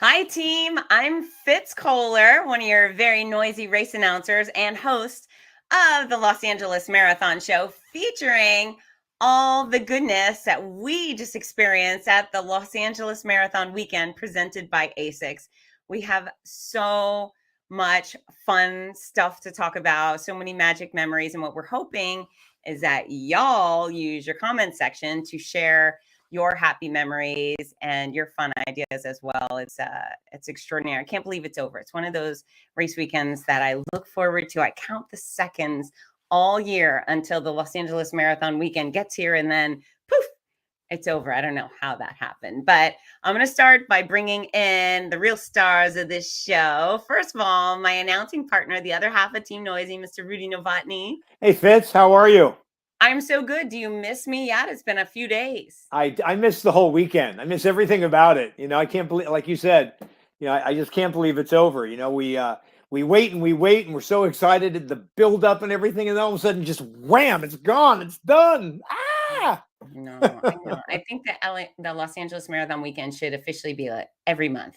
Hi, team. I'm Fitz Koehler, one of your very noisy race announcers and host of the Los Angeles Marathon Show, featuring all the goodness that we just experienced at the Los Angeles Marathon weekend presented by ASICS. We have so much fun stuff to talk about, so many magic memories, and what we're hoping is that y'all use your comment section to share your happy memories and your fun ideas as well. It's extraordinary. I can't believe it's over. It's one of those race weekends that I look forward to. I count the seconds all year until the Los Angeles Marathon weekend gets here, and then poof, it's over. I don't know how that happened, but I'm going to start by bringing in the real stars of this show. First of all, my announcing partner, the other half of Team Noisy, Mr. Rudy Novotny. Hey, Fitz, how are you? I'm so good. Do you miss me yet? It's been a few days. I miss the whole weekend. I miss everything about it. I can't believe, like you said, I just can't believe it's over. We wait and we're so excited at the build up and everything, and then all of a sudden, just wham! It's gone. It's done. Ah! No, I know. I think the Los Angeles Marathon weekend should officially be like every month.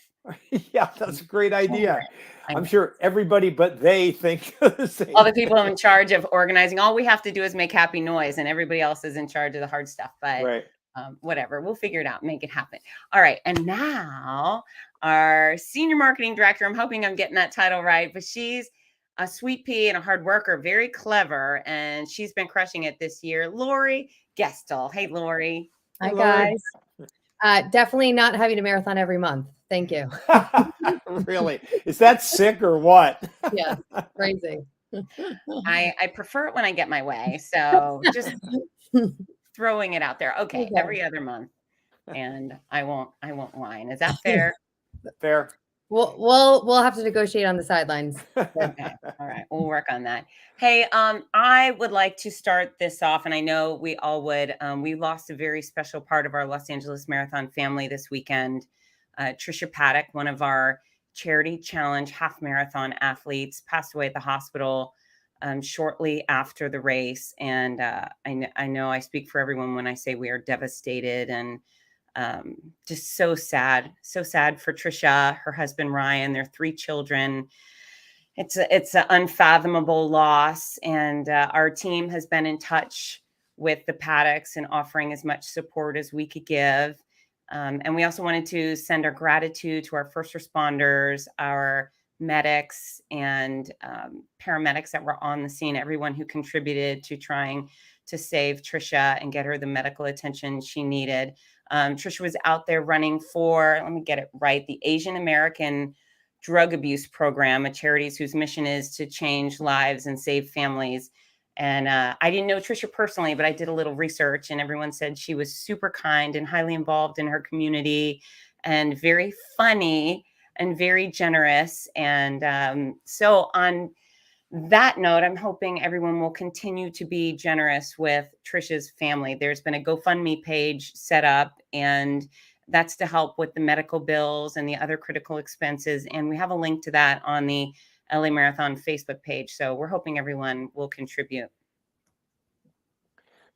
Yeah, that's a great idea. I'm sure everybody but they think the same all the people in charge of organizing. All we have to do is make happy noise, and everybody else is in charge of the hard stuff. But right. Whatever, we'll figure it out, make it happen. All right, and now our senior marketing director. I'm hoping I'm getting that title right, but she's a sweet pea and a hard worker, very clever, and she's been crushing it this year. Laurie Gestel. Hey, Laurie. Hi, guys. Definitely not having a marathon every month. Thank you. Really? Is that sick or what? Yeah, crazy. I prefer it when I get my way. So just throwing it out there. Okay, every other month. And I won't whine. Is that fair? Fair. We'll have to negotiate on the sidelines. Okay. All right. We'll work on that. Hey, I would like to start this off, and I know we all would. We lost a very special part of our Los Angeles Marathon family this weekend. Trisha Paddock, one of our Charity Challenge half marathon athletes, passed away at the hospital shortly after the race. And I know I speak for everyone when I say we are devastated and just so sad for Trisha, her husband Ryan, their 3 children. It's an unfathomable loss, and our team has been in touch with the Paddocks and offering as much support as we could give. And we also wanted to send our gratitude to our first responders, our medics, and paramedics that were on the scene, everyone who contributed to trying to save Trisha and get her the medical attention she needed. Trisha was out there running for, let me get it right, the Asian American Drug Abuse Program, a charity whose mission is to change lives and save families. And I didn't know Trisha personally, but I did a little research, and everyone said she was super kind and highly involved in her community and very funny and very generous. And so on that note, I'm hoping everyone will continue to be generous with Trisha's family. There's been a GoFundMe page set up, and that's to help with the medical bills and the other critical expenses. And we have a link to that on the LA Marathon Facebook page. So we're hoping everyone will contribute.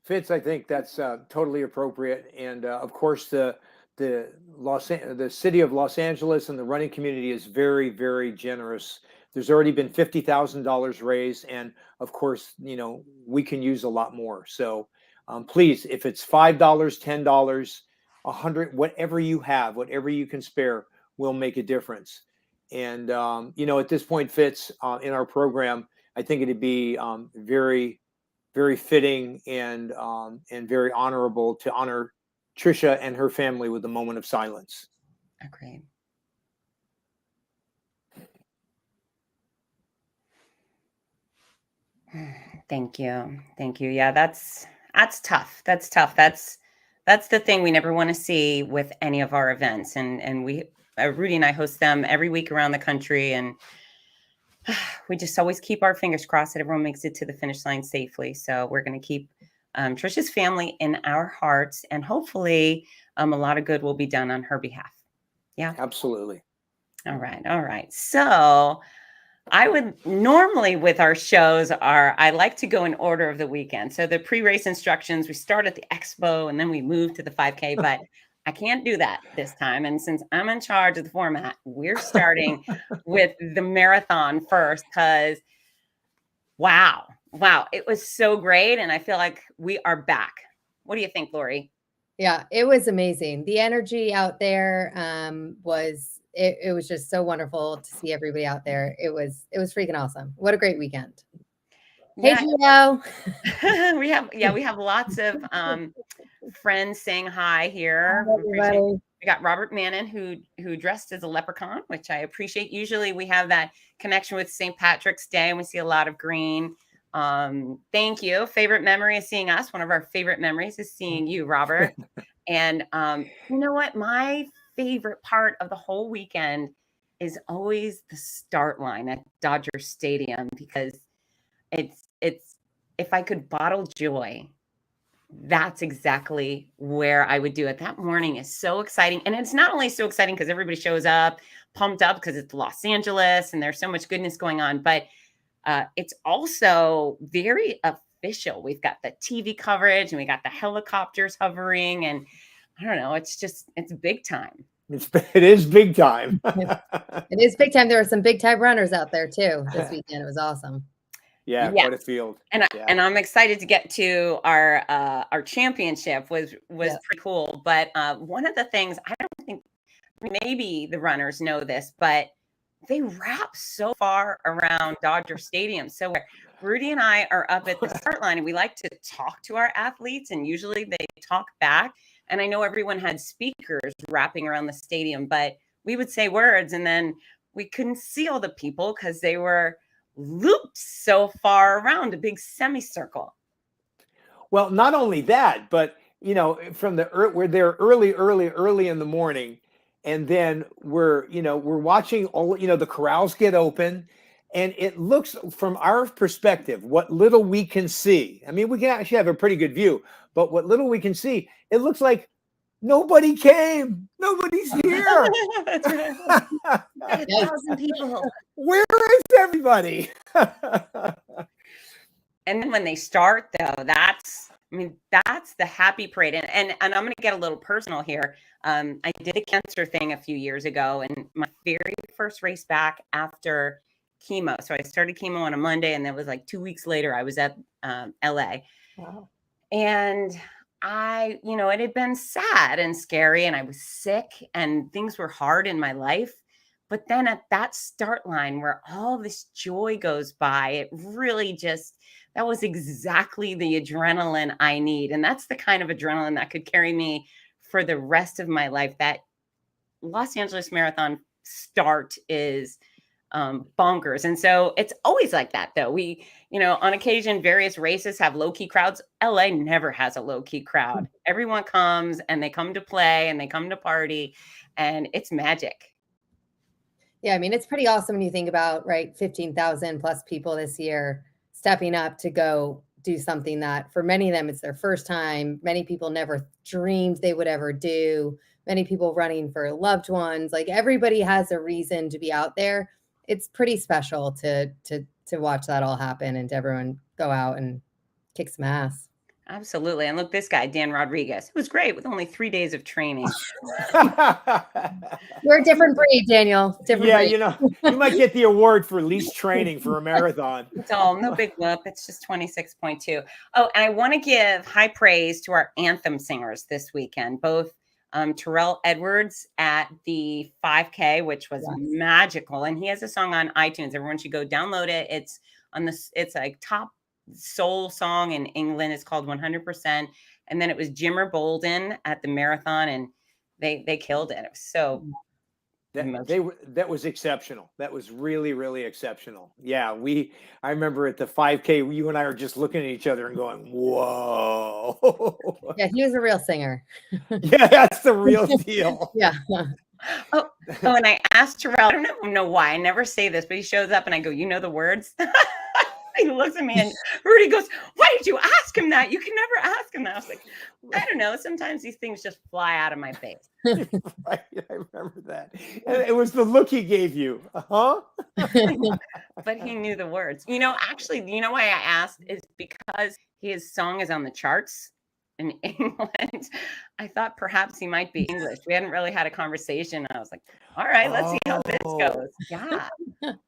Fitz, I think that's totally appropriate. And of course, the city of Los Angeles and the running community is very, very generous. There's already been $50,000 raised. And of course, we can use a lot more. So please, if it's $5, $10, $100, whatever you have, whatever you can spare will make a difference. And, at this point, Fitz, in our program, I think it'd be very, very fitting and very honorable to honor Trisha and her family with a moment of silence. Agreed. Thank you. Yeah, that's tough. That's tough. That's the thing we never want to see with any of our events. And we, Rudy and I host them every week around the country, and we just always keep our fingers crossed that everyone makes it to the finish line safely. So we're going to keep Trisha's family in our hearts, and hopefully a lot of good will be done on her behalf. Yeah, absolutely. All right. So I would normally, with our shows, I like to go in order of the weekend. So the pre-race instructions, we start at the expo and then we move to the 5K. But I can't do that this time. And since I'm in charge of the format, we're starting with the marathon first because wow, it was so great. And I feel like we are back. What do you think, Laurie? Yeah, it was amazing. The energy out there it was just so wonderful to see everybody out there. It was freaking awesome. What a great weekend. Yeah. Hey, Gio. we have lots of friends saying hi here. Hi, everybody. We got Robert Mannon who dressed as a leprechaun, which I appreciate. Usually we have that connection with St. Patrick's Day and we see a lot of green. Thank you. Favorite memory is seeing us. One of our favorite memories is seeing you, Robert. And you know what? My favorite part of the whole weekend is always the start line at Dodger Stadium because it's if I could bottle joy, that's exactly where I would do it. That morning is so exciting. And it's not only so exciting because everybody shows up, pumped up because it's Los Angeles and there's so much goodness going on, but it's also very official. We've got the TV coverage and we got the helicopters hovering and I don't know, it's big time. It is big time. It is big time. There were some big time runners out there too this weekend. It was awesome. Yeah, quite a field. And I'm excited to get to our championship was pretty cool. But one of the things I don't think maybe the runners know this, but they wrap so far around Dodger Stadium. So Rudy and I are up at the start line and we like to talk to our athletes and usually they talk back. And I know everyone had speakers wrapping around the stadium, but we would say words and then we couldn't see all the people because they were looped so far around a big semicircle. Well, not only that, but from we're there early in the morning, and then we're watching all the corrals get open, and it looks from our perspective, what little we can see. I mean, we can actually have a pretty good view, but what little we can see, it looks like nobody came. Nobody's here. 1,000 people. Where is everybody? And then when they start, though, that's the happy parade. And I'm going to get a little personal here. I did a cancer thing a few years ago, and my very first race back after chemo. So I started chemo on a Monday, and then it was like 2 weeks later, I was at LA. Wow. And it had been sad and scary, and I was sick, and things were hard in my life. But then at that start line where all this joy goes by, it really that was exactly the adrenaline I need. And that's the kind of adrenaline that could carry me for the rest of my life. That Los Angeles Marathon start is bonkers. And so it's always like that, though. We, on occasion, various races have low-key crowds. LA never has a low-key crowd. Everyone comes and they come to play and they come to party, and it's magic. Yeah, I mean, it's pretty awesome when you think about, right, 15,000 plus people this year stepping up to go do something that for many of them, it's their first time. Many people never dreamed they would ever do. Many people running for loved ones. Like everybody has a reason to be out there. It's pretty special to watch that all happen and to everyone go out and kick some ass. Absolutely. And look, this guy, Dan Rodriguez, it was great with only 3 days of training. You're a different breed, Daniel. Different breed. You might get the award for least training for a marathon. It's all no big whoop. It's just 26.2. Oh, and I want to give high praise to our Anthem Singers this weekend, both Terrell Edwards at the 5K, which was magical. And he has a song on iTunes. Everyone should go download it. It's like top soul song in England. It's called 100%. And then it was Jimmer Bolden at the marathon, and they killed it. It was so that was exceptional. That was really, really exceptional. Yeah, I remember at the 5K, you and I are just looking at each other and going, "Whoa!" Yeah, he was a real singer. Yeah, that's the real deal. Yeah. Oh, and I asked Terrell. I don't know why. I never say this, but he shows up, and I go, "You know the words." He looks at me and Rudy goes, "Why did you ask him that? You can never ask him that." I was like, I don't know. Sometimes these things just fly out of my face. Right, I remember that. And it was the look he gave you. Uh-huh. But he knew the words. Actually, why I asked is because his song is on the charts in England. I thought perhaps he might be English. We hadn't really had a conversation. I was like, all right, let's see how this goes. Yeah.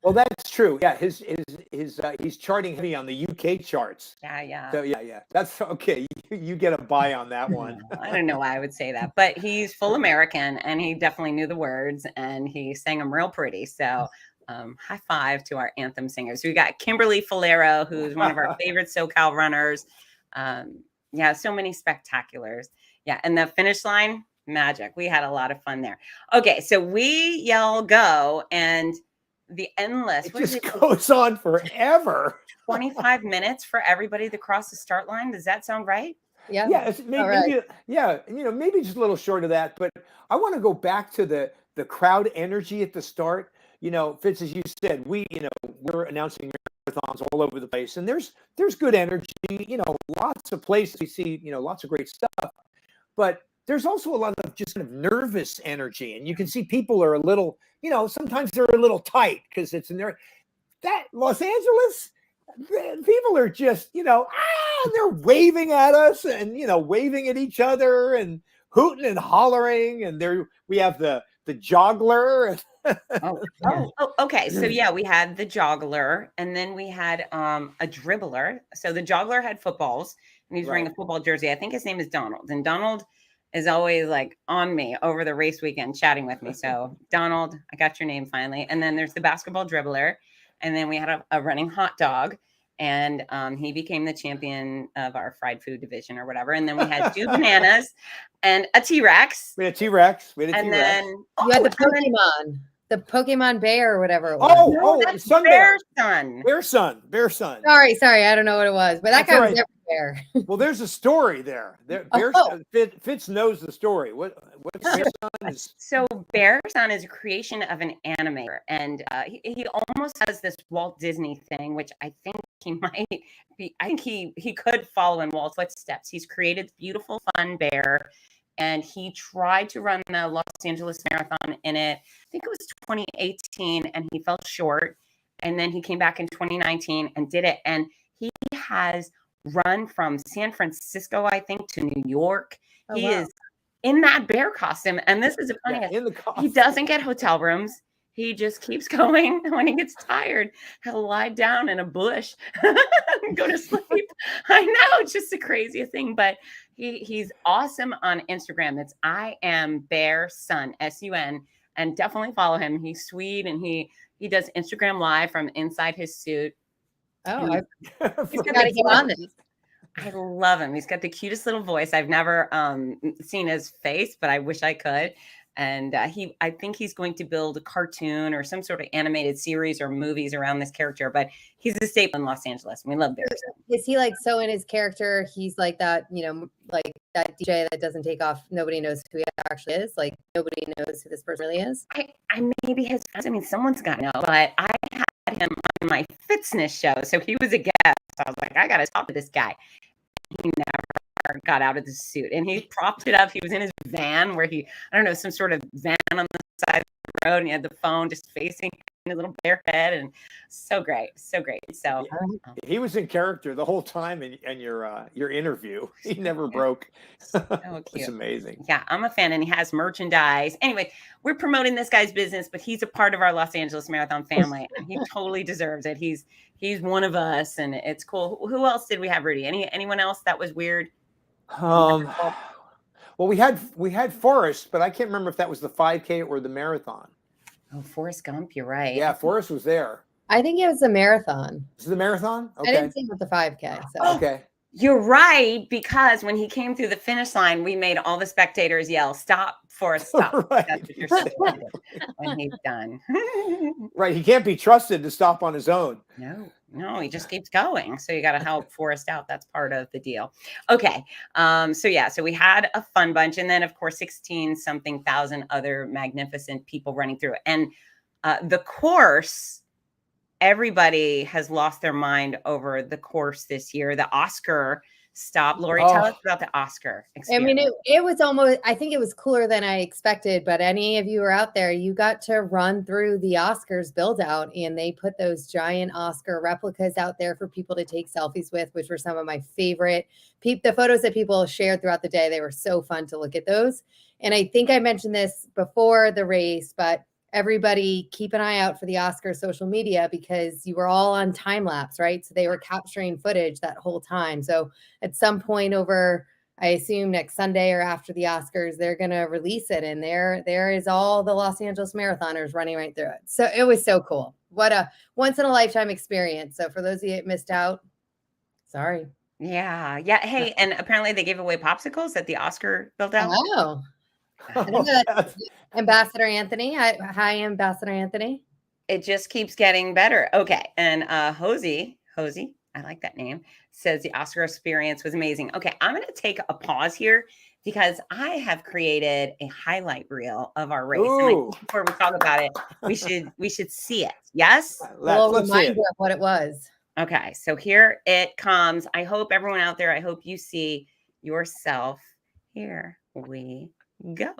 Well, that's true. Yeah, he's charting heavy on the UK charts. Yeah. So yeah, that's okay. You get a buy on that one. I don't know why I would say that, but he's full American and he definitely knew the words and he sang them real pretty. So high five to our Anthem Singers. We got Kimberly Falero, who's one of our favorite SoCal runners. Yeah, so many spectaculars. Yeah, and the finish line, magic. We had a lot of fun there. Okay, so we yell go and the endless. It just goes on forever. 25 minutes for everybody to cross the start line. Does that sound right? Yeah. Yeah, maybe just a little short of that. But I want to go back to the crowd energy at the start. Fitz, as you said, we're announcing marathons all over the place, and there's good energy. Lots of places we see, lots of great stuff. But there's also a lot of just kind of nervous energy, and you can see people are a little, sometimes they're a little tight because it's in there. That Los Angeles, people are just, they're waving at us and waving at each other and hooting and hollering, and we have the joggler. Okay. So yeah, we had the joggler, and then we had a dribbler. So the joggler had footballs, and he's wearing a football jersey. I think his name is Donald, and Donald is always like on me over the race weekend, chatting with me. So Donald, I got your name finally. And then there's the basketball dribbler, and then we had a running hot dog. And he became the champion of our fried food division or whatever. And then we had 2 bananas and a T-Rex. We had a T-Rex. And then you had the Pokemon bear or whatever it was. That's Bear Son. Bear Son. Sorry, I don't know what it was, but that guy was everywhere. Well, there's a story there. Fitz knows the story. What Bear Son is? So Bear Son is a creation of an animator, and he almost has this Walt Disney thing, which I think he might be. I think he could follow in Walt's footsteps. He's created this beautiful, fun bear. And he tried to run the Los Angeles Marathon in it. I think it was 2018, and he fell short. And then he came back in 2019 and did it. And he has run from San Francisco, I think, to New York. He is in that bear costume. And this is the funniest. He doesn't get hotel rooms. He just keeps going. When he gets tired, he'll lie down in a bush and go to sleep. I know, it's just the craziest thing, but he's awesome on Instagram. It's I am Bear Son, S-U-N, and definitely follow him. He's sweet, and he does Instagram live from inside his suit. Oh, he's got to get on this. I love him. He's got the cutest little voice. I've never seen his face, but I wish I could. And I think he's going to build a cartoon or some sort of animated series or movies around this character. But he's a staple in Los Angeles. We love Bear Son. Is he like so in his character? He's like that, like that DJ that doesn't take off. Nobody knows who he actually is. Like nobody knows who this person really is. I maybe his friends. I mean, someone's got to know. But I had him on my Fitzness show, so he was a guest. I was like, I got to talk to this guy. He never got out of the suit, and he propped it up. He was in his van where some sort of van on the side of the road, and he had the phone just facing his little bare head, and so great. So he was in character the whole time in your interview. He never broke. So cute. It's amazing. Yeah, I'm a fan, and he has merchandise. Anyway, we're promoting this guy's business, but he's a part of our Los Angeles Marathon family, and he totally deserves it. He's one of us, and it's cool. Who else did we have, Rudy? Anyone else that was weird? Well, we had Forrest, but I can't remember if that was the 5K or the marathon. Oh, Forrest Gump, you're right. Yeah, Forrest was there. I think it was the marathon. Is it the marathon? Okay. I didn't see him with the 5K. So. Okay. You're right, because when he came through the finish line, we made all the spectators yell, "Stop, Forrest, stop." Right. That's what you're saying when he's done. Right. He can't be trusted to stop on his own. No, he just keeps going. So you got to help Forrest out. That's part of the deal. Okay. So we had a fun bunch. And then, of course, 16-something thousand other magnificent people running through it. And the course, everybody has lost their mind over the course this year. The Oscar stop. Laurie, Oh. tell us about the Oscar I experience. mean, it was almost, I think it was cooler than I expected, but any of you who are out there, you got to run through the Oscars build out, and they put those giant Oscar replicas out there for people to take selfies with, which were some of my favorite. The photos that people shared throughout the day, they were so fun to look at those. And I think I mentioned this before the race, but everybody keep an eye out for the Oscar social media, because you were all on time lapse, right? So they were capturing footage that whole time. So at some point over, I assume next Sunday or after the Oscars, they're going to release it. And there is all the Los Angeles marathoners running right through it. So it was so cool. What a once in a lifetime experience. So for those of you that missed out, sorry. Yeah. Hey, and apparently they gave away popsicles at the Oscar build out. Oh, I don't know that. Ambassador Anthony. Hi, Ambassador Anthony. It just keeps getting better. Okay. And Hosey, I like that name, says the Oscar experience was amazing. Okay, I'm going to take a pause here because I have created a highlight reel of our race. And before we talk about it, we should see it. Yes? Let's see it. Of what it was. Okay, so here it comes. I hope everyone out there, I hope you see yourself. Here we go.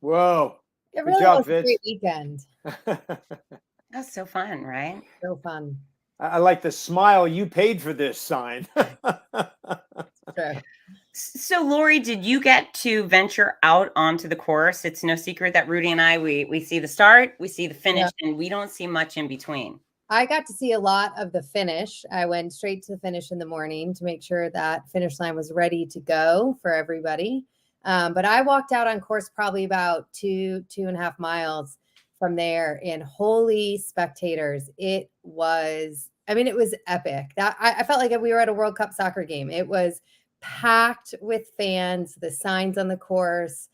Whoa. It Good really job, was a Fitz. great weekend. That's so fun, right? So fun. I like the smile. You paid for this sign. Sure. So, Laurie, did you get to venture out onto the course? It's no secret that Rudy and I, we see the start, we see the finish, and we don't see much in between. I got to see a lot of the finish. I went straight to the finish in the morning to make sure that finish line was ready to go for everybody. But I walked out on course probably about 2.5 miles from there, and holy spectators. It was epic. I felt like we were at a World Cup soccer game. It was packed with fans, the signs on the course.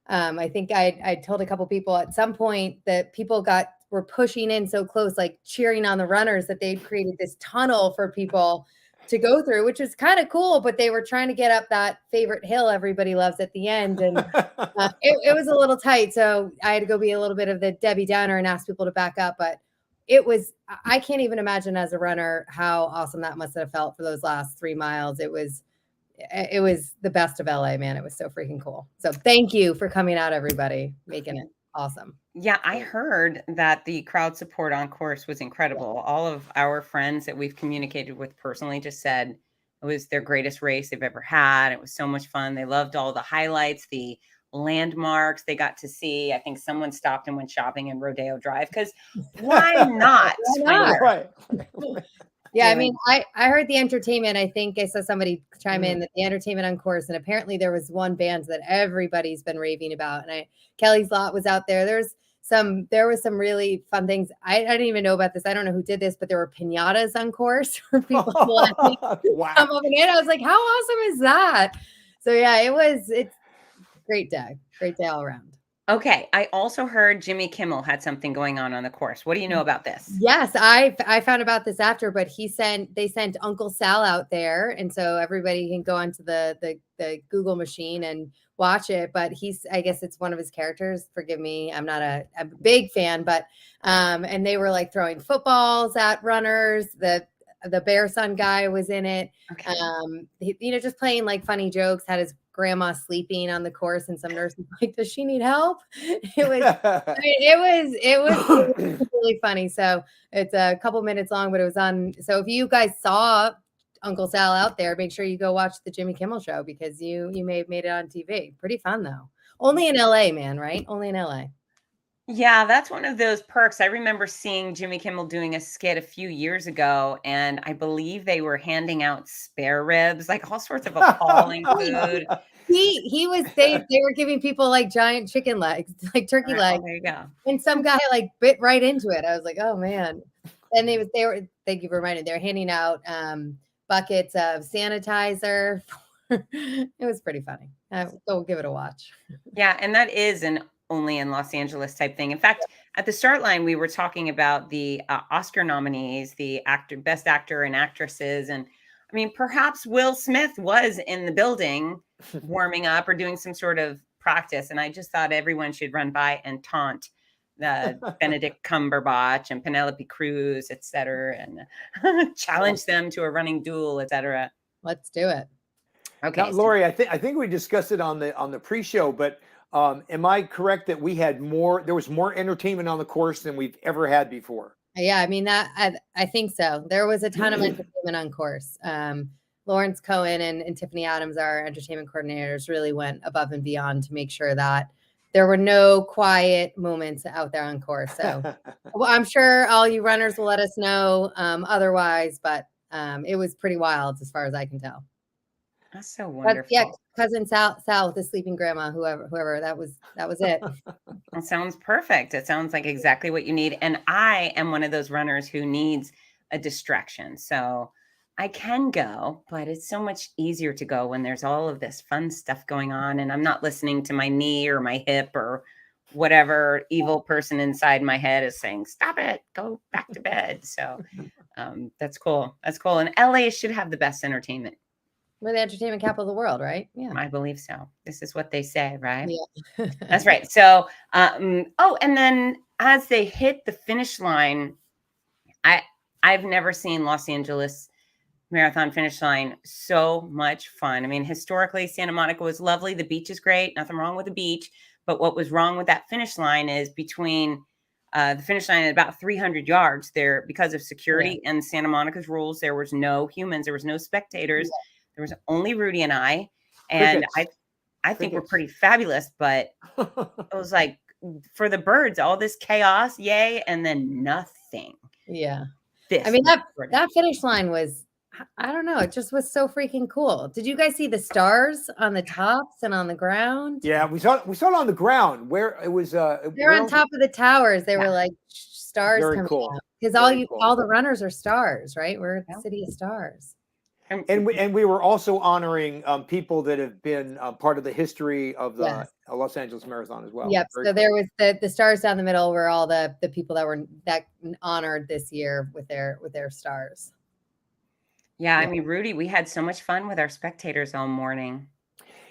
I think I told a couple people at some point that people were pushing in so close, like cheering on the runners, that they'd created this tunnel for people to go through, which is kind of cool, but they were trying to get up that favorite hill everybody loves at the end. And it was a little tight. So I had to go be a little bit of the Debbie Downer and ask people to back up. But I can't even imagine as a runner how awesome that must have felt for those last 3 miles. It was the best of LA, man. It was so freaking cool. So thank you for coming out, everybody, making it awesome. Yeah, I heard that the crowd support on course was incredible. All of our friends that we've communicated with personally just said it was their greatest race they've ever had. It was so much fun. They loved all the highlights, the landmarks they got to see. I think someone stopped and went shopping in Rodeo Drive, because why not? Why not? Right. Yeah, I mean, I heard the entertainment. I think I saw somebody chime in that the entertainment on course, and apparently there was one band that everybody's been raving about. And Kelly's Lot was out there. There was some really fun things. I didn't even know about this. I don't know who did this, but there were piñatas on course for people to Wow. come up and in. I was like, how awesome is that? So yeah, it's a great day all around. Okay, I also heard Jimmy Kimmel had something going on the course. What do you know about this? Yes, I found about this after, but they sent Uncle Sal out there, and so everybody can go onto the Google machine and watch it. But I guess it's one of his characters. Forgive me, I'm not a big fan, but and they were like throwing footballs at runners. The Bear Son guy was in it. Okay. Just playing like funny jokes. Had his grandma sleeping on the course, and some nurse was like, "Does she need help?" It was. I mean, it was really funny. So it's a couple minutes long, but it was on. So if you guys saw Uncle Sal out there, make sure you go watch the Jimmy Kimmel show because you may have made it on TV. Pretty fun though. Only in LA, man, right? Only in LA. Yeah, that's one of those perks. I remember seeing Jimmy Kimmel doing a skit a few years ago, and I believe they were handing out spare ribs, like all sorts of appalling food. They were giving people like giant chicken legs, like turkey legs. Well, there you go. And some guy like bit right into it. I was like, oh man. And they were thank you for reminding, they were handing out buckets of sanitizer. It was pretty funny. Go give it a watch. Yeah, and that is an only in Los Angeles type thing. In fact, at the start line, we were talking about the Oscar nominees, the best actor and actresses. And I mean, perhaps Will Smith was in the building warming up or doing some sort of practice. And I just thought everyone should run by and taunt the Benedict Cumberbatch and Penelope Cruz, et cetera, and challenge them to a running duel, et cetera. Let's do it. Okay. Now, Laurie, I think we discussed it on the pre-show, but am I correct that there was more entertainment on the course than we've ever had before? Yeah, I mean I think so. There was a ton of entertainment on course. Lawrence Cohen and Tiffany Adams, our entertainment coordinators, really went above and beyond to make sure that there were no quiet moments out there on course. So well, I'm sure all you runners will let us know otherwise, but it was pretty wild as far as I can tell. That's so wonderful. But yeah, cousin Sal with the sleeping grandma, whoever that was it. It sounds perfect. It sounds like exactly what you need. And I am one of those runners who needs a distraction. So I can go, but it's so much easier to go when there's all of this fun stuff going on and I'm not listening to my knee or my hip or whatever evil person inside my head is saying, stop it, go back to bed. So that's cool. That's cool. And LA should have the best entertainment. We're the entertainment capital of the world, right? Yeah, I believe so. This is what they say, right? Yeah. That's right. So, and then as they hit the finish line, I've never seen Los Angeles Marathon finish line so much fun. I mean, historically, Santa Monica was lovely. The beach is great. Nothing wrong with the beach. But what was wrong with that finish line is between the finish line and about 300 yards there, because of security and Santa Monica's rules, there was no humans. There was no spectators. Yeah. There was only Rudy and I, and I think we're pretty fabulous, but it was like for the birds, all this chaos, yay, and then nothing. Yeah. I mean, that finish line was, I don't know, it just was so freaking cool. Did you guys see the stars on the tops and on the ground? Yeah, we saw it on the ground where it was they're on top of the towers. They were like stars coming out. Because all the runners are stars, right? We're the city of stars. And we were also honoring people that have been part of the history of the Los Angeles Marathon as well. Yep. So there was the stars down the middle were all the people that were honored this year with their stars. Yeah, I mean, Rudy, we had so much fun with our spectators all morning.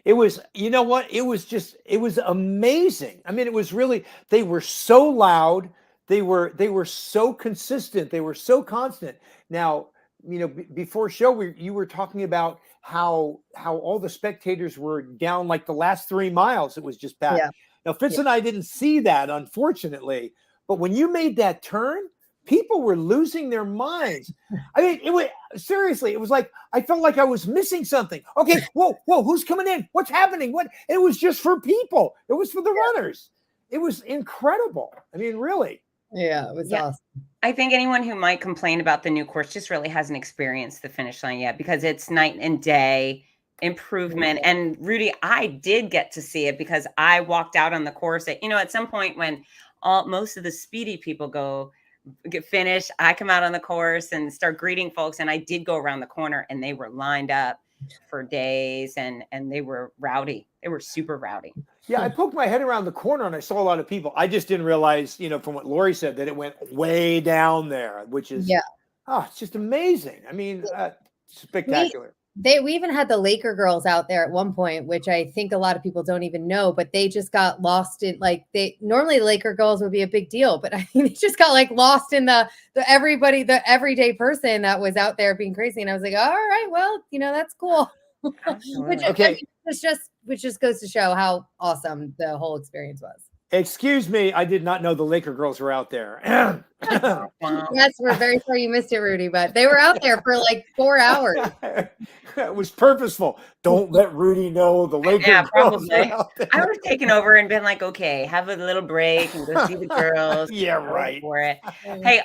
It was, you know what? It was amazing. I mean, it was really, they were so loud. They were so consistent. They were so constant. Now, you know, before show, you were talking about how all the spectators were down like the last 3 miles. It was just packed. Yeah. Now, Fitz and I didn't see that, unfortunately. But when you made that turn, people were losing their minds. I mean, it was seriously. It was like I felt like I was missing something. Okay, whoa, who's coming in? What's happening? What? It was just for people. It was for the runners. It was incredible. I mean, really. Yeah, it was awesome. I think anyone who might complain about the new course just really hasn't experienced the finish line yet, because it's night and day improvement. Mm-hmm. And Rudy, I did get to see it because I walked out on the course at some point when most of the speedy people get finished, I come out on the course and start greeting folks. And I did go around the corner and they were lined up for days, and they were rowdy. They were super rowdy. Yeah, I poked my head around the corner and I saw a lot of people. I just didn't realize, from what Laurie said, that it went way down there, which is, it's just amazing. I mean, spectacular. We even had the Laker girls out there at one point, which I think a lot of people don't even know, but they just got lost in normally the Laker girls would be a big deal, but I think they just got lost in the everyday person that was out there being crazy. And I was like, all right, well, that's cool. which just goes to show how awesome the whole experience was. Excuse me, I did not know the Laker girls were out there. Yes, we're very sorry you missed it, Rudy, but they were out there for 4 hours. It was purposeful. Don't let Rudy know the Laker girls were out there. I would have taken over and been like, okay, have a little break and go see the girls. Yeah, right. For it. Hey,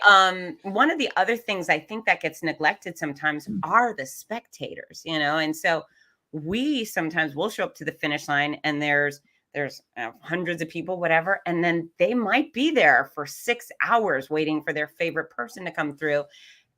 one of the other things I think that gets neglected sometimes are the spectators, and so we sometimes will show up to the finish line and there's hundreds of people, whatever, and then they might be there for 6 hours waiting for their favorite person to come through.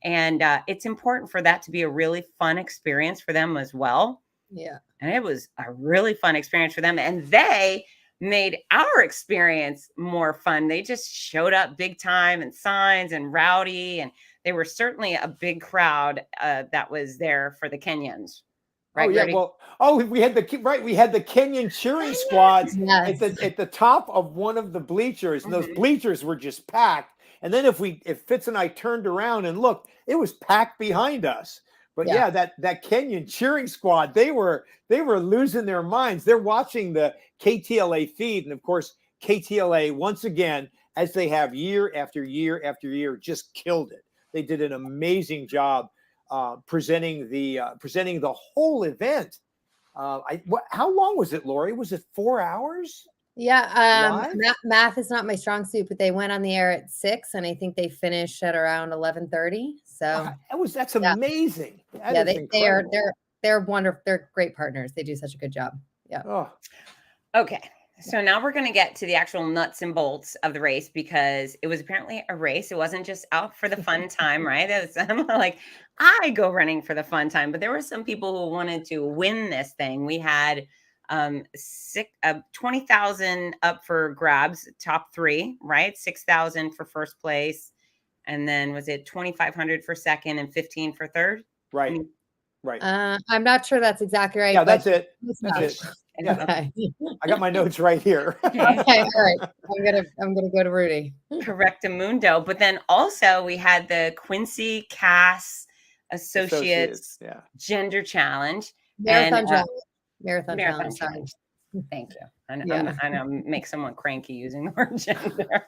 And it's important for that to be a really fun experience for them as well. Yeah. And it was a really fun experience for them. And they made our experience more fun. They just showed up big time and signs and rowdy. And they were certainly a big crowd that was there for the Kenyans. Right, oh yeah, Rudy? We had the Kenyan cheering squads at the top of one of the bleachers, and those bleachers were just packed. And then if Fitz and I turned around and looked, it was packed behind us. But that Kenyan cheering squad, they were losing their minds. They're watching the KTLA feed, and of course KTLA once again, as they have year after year after year, just killed it. They did an amazing job. Presenting the whole event. How long was it, Laurie? Was it 4 hours? Yeah. Math is not my strong suit, but they went on the air at 6, and I think they finished at around 11:30. So that's amazing. They're wonderful. They're great partners. They do such a good job. Yeah. Oh. Okay. So now we're going to get to the actual nuts and bolts of the race, because it was apparently a race. It wasn't just out for the fun time, right? It was like, I go running for the fun time, but there were some people who wanted to win this thing. We had 20,000 up for grabs, top 3, right? 6,000 for first place. And then was it 2,500 for second and 15 for third? Right. Right. I'm not sure that's exactly right. Yeah, that's it. That's it. Yeah. Okay. I got my notes right here. Okay, all right. I'm gonna go to Rudy. Correctamundo. But then also we had the Quincy Cass Associates Gender Challenge. Marathon challenge. Sorry. Thank you. I know, make someone cranky using the word gender.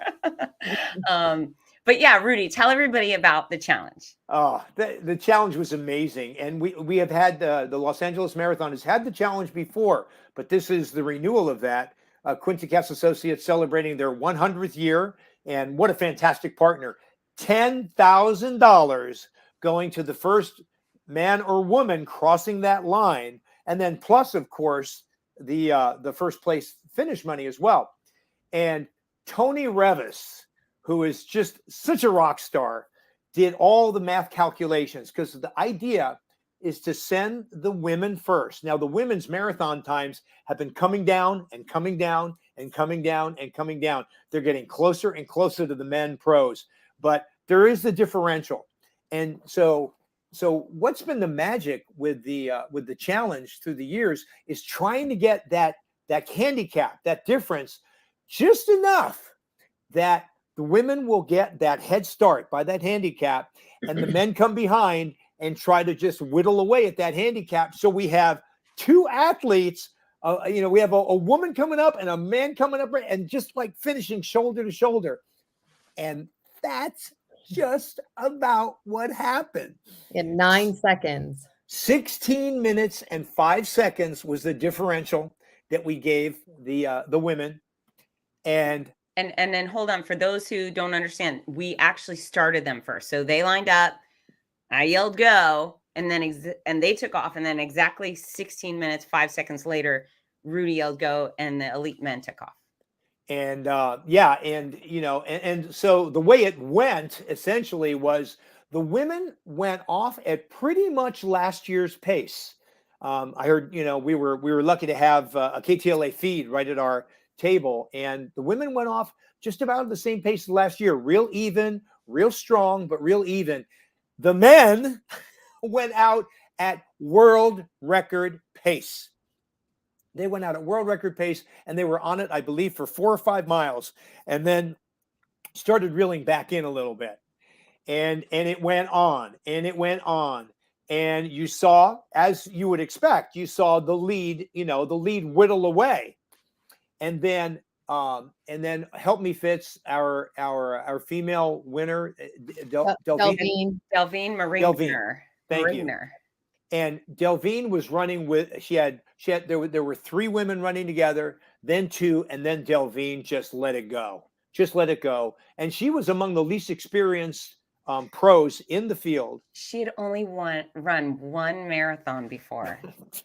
But yeah, Rudy, tell everybody about the challenge. Oh, the challenge was amazing. And we have had the Los Angeles Marathon has had the challenge before, but this is the renewal of that. Quincy Cass Associates celebrating their 100th year. And what a fantastic partner. $10,000 going to the first man or woman crossing that line. And then plus, of course, the first place finish money as well. And Tony Revis, who is just such a rock star, did all the math calculations, because the idea is to send the women first. Now, the women's marathon times have been coming down and coming down and coming down and coming down. They're getting closer and closer to the men pros, but there is the differential. And so what's been the magic with the challenge through the years is trying to get that handicap, that difference, just enough that the women will get that head start by that handicap, and the men come behind and try to just whittle away at that handicap. So we have 2 athletes, we have a woman coming up and a man coming up, and just finishing shoulder to shoulder. And that's just about what happened. In 9 seconds. 16 minutes and 5 seconds was the differential that we gave the women. And then hold on, for those who don't understand, we actually started them first. So they lined up, I yelled go, and then and they took off, and then exactly 16 minutes 5 seconds later, Rudy yelled go, and the elite men took off. And and so the way it went essentially was the women went off at pretty much last year's pace. I heard, we were lucky to have a KTLA feed right at our table, and the women went off just about at the same pace as last year. Real even, real strong, but real even. The men went out at world record pace. They went out at world record pace, and they were on it, I believe, for 4 or 5 miles, and then started reeling back in a little bit. And it went on, and it went on. And you saw, as you would expect, you saw the lead whittle away. And then help me, Fitz, our female winner, Delvine Mariner. Thank you. And Delvine was running with, there were 3 women running together, then 2, and then Delvine just let it go. And she was among the least experienced pros in the field. She had only run one marathon before.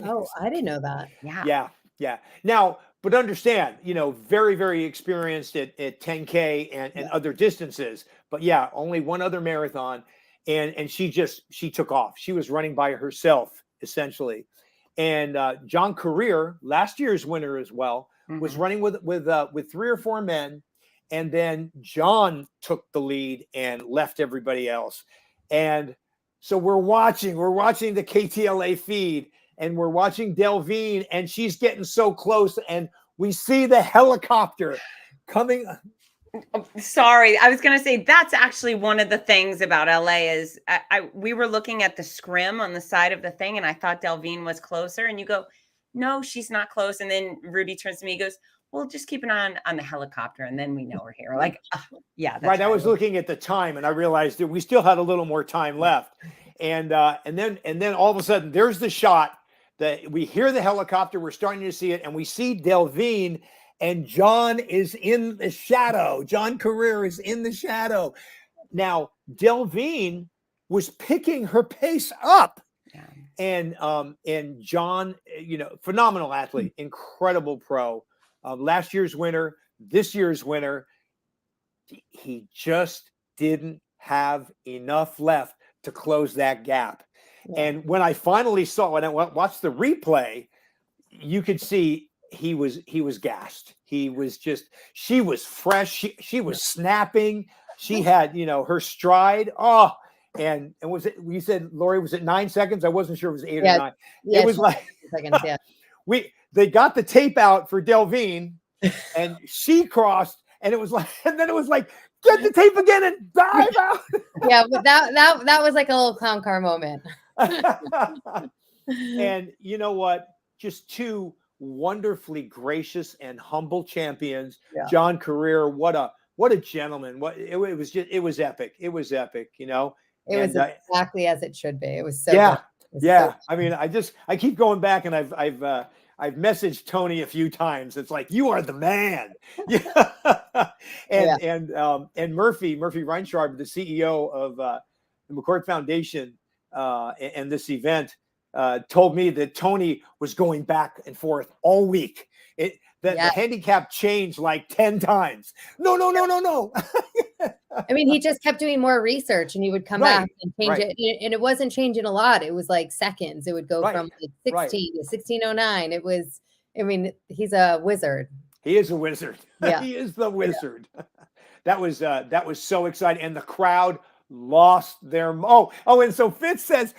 Oh, I didn't know that. Yeah. Now, but understand, very, very experienced at 10K and other distances. But yeah, only one other marathon. And she took off. She was running by herself, essentially. And John Koehler, last year's winner as well, was running with 3 or 4 men. And then John took the lead and left everybody else. And so we're watching the KTLA feed, and we're watching Delvine, and she's getting so close, and we see the helicopter coming. Sorry, I was going to say that's actually one of the things about LA is we were looking at the scrim on the side of the thing, and I thought Delvine was closer, and you go, no, she's not close. And then Rudy turns to me, he goes, well, just keep an eye on the helicopter, and then we know we're here. Like, yeah, that's right. I was looking at the time, and I realized that we still had a little more time left. And then all of a sudden, there's the shot that we hear the helicopter. We're starting to see it, and we see Delvine, and John is in the shadow. John Koehler is in the shadow. Now, Delvine was picking her pace up. Yeah. And John, phenomenal athlete, incredible pro. Last year's winner, this year's winner, he just didn't have enough left to close that gap. Yeah. And when I watched the replay, you could see he was gassed. She was fresh. She was snapping. She had, her stride. Oh, and was it, you said, Laurie, was it 9 seconds? I wasn't sure it was 8 or 9. Yeah, it was like seconds, yeah. They got the tape out for Delvine, and she crossed, and it was like, get the tape again and dive out. Yeah, but that was like a little clown car moment. And you know what? Just 2 wonderfully gracious and humble champions. Yeah. John Koehler, what a gentleman. It was epic. It was epic. It was exactly as it should be. It was so yeah. Good. Yeah. So I mean, I keep going back, and I've messaged Tony a few times. It's like, you are the man. And Murphy Reinsharb, the CEO of the McCord Foundation and this event, told me that Tony was going back and forth all week. The handicap changed like 10 times. No. I mean, he just kept doing more research, and he would come back and change it. And it wasn't changing a lot. It was like seconds. It would go from like 16 to 1609. It was, I mean, he's a wizard. He is a wizard. Yeah. He is the wizard. Yeah. That was so exciting. And the crowd lost their and so Fitz says,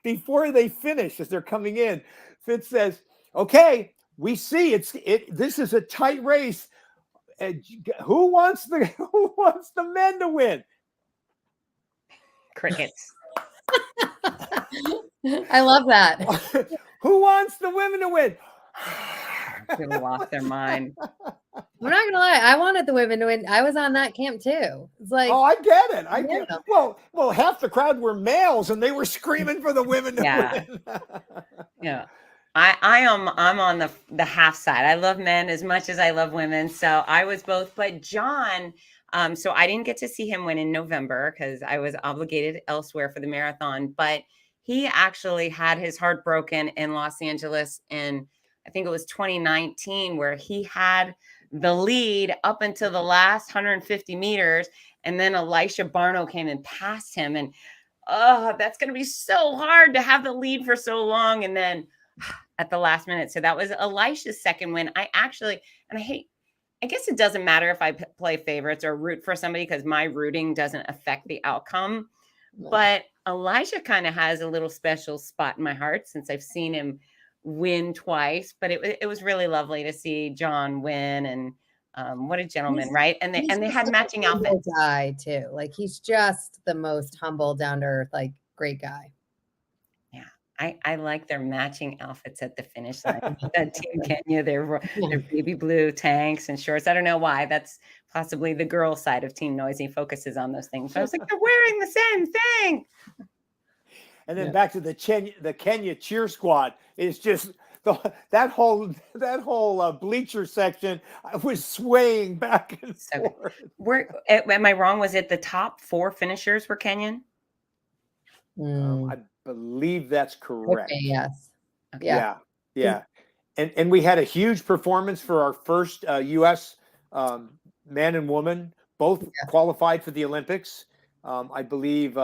before they finish, as they're coming in, Fitz says, okay, we see this is a tight race. Who wants the men to win? Crickets. I love that. Who wants the women to win? People lost their mind. I'm not gonna lie, I wanted the women to win. I was on that camp too. It's like, I get it. I get it. Well, half the crowd were males, and they were screaming for the women to win. Yeah. I'm on the half side. I love men as much as I love women. So I was both, but John, so I didn't get to see him win in November because I was obligated elsewhere for the marathon, but he actually had his heart broken in Los Angeles in, I think it was 2019, where he had the lead up until the last 150 meters. And then Elisha Barno came and passed him. And oh, that's going to be so hard to have the lead for so long. And then at the last minute. So that was Elisha's second win. I guess it doesn't matter if I play favorites or root for somebody because my rooting doesn't affect the outcome. No. But Elisha kind of has a little special spot in my heart since I've seen him win twice. But it was really lovely to see John win, and what a gentleman, right? And they had matching outfits. Guy too, like he's just the most humble, down to earth, like great guy. I like their matching outfits at the finish line. That Team Kenya, their baby blue tanks and shorts. I don't know why. That's possibly the girl side of Team Noisy focuses on those things. But I was like, they're wearing the same thing. And then back to the Kenya cheer squad. It's just that whole bleacher section was swaying back and forth. Am I wrong? Was it the top 4 finishers were Kenyan? I believe that's correct. Okay, yes. Yeah. And we had a huge performance for our first U.S. Man and woman, both qualified for the Olympics. I believe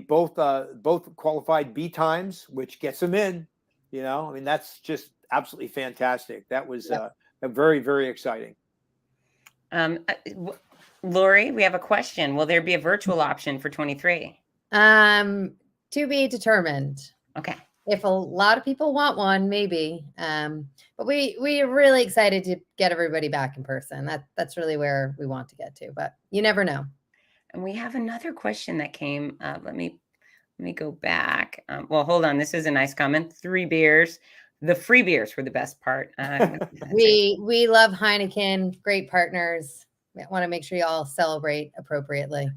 both qualified B times, which gets them in. You know, I mean, that's just absolutely fantastic. That was a very, very exciting. Laurie, we have a question. Will there be a virtual option for 23? To be determined. Okay. If a lot of people want one, maybe. But we're really excited to get everybody back in person. That's really where we want to get to, but you never know. And we have another question that came. Let me go back. Well, hold on. This is a nice comment. 3 beers. The free beers were the best part. We love Heineken. Great partners. We want to make sure you all celebrate appropriately.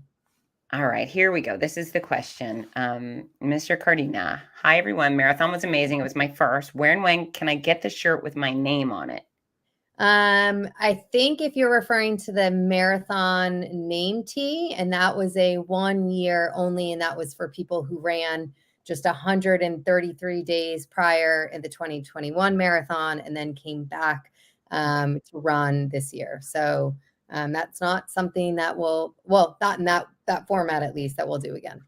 All right, here we go. This is the question. Mr. Cardina. Hi, everyone. Marathon was amazing. It was my first. Where and when can I get the shirt with my name on it? I think if you're referring to the marathon name tee, and that was a 1 year only, and that was for people who ran just 133 days prior in the 2021 marathon and then came back to run this year. So that's not something that not in that format, at least, that we'll do again.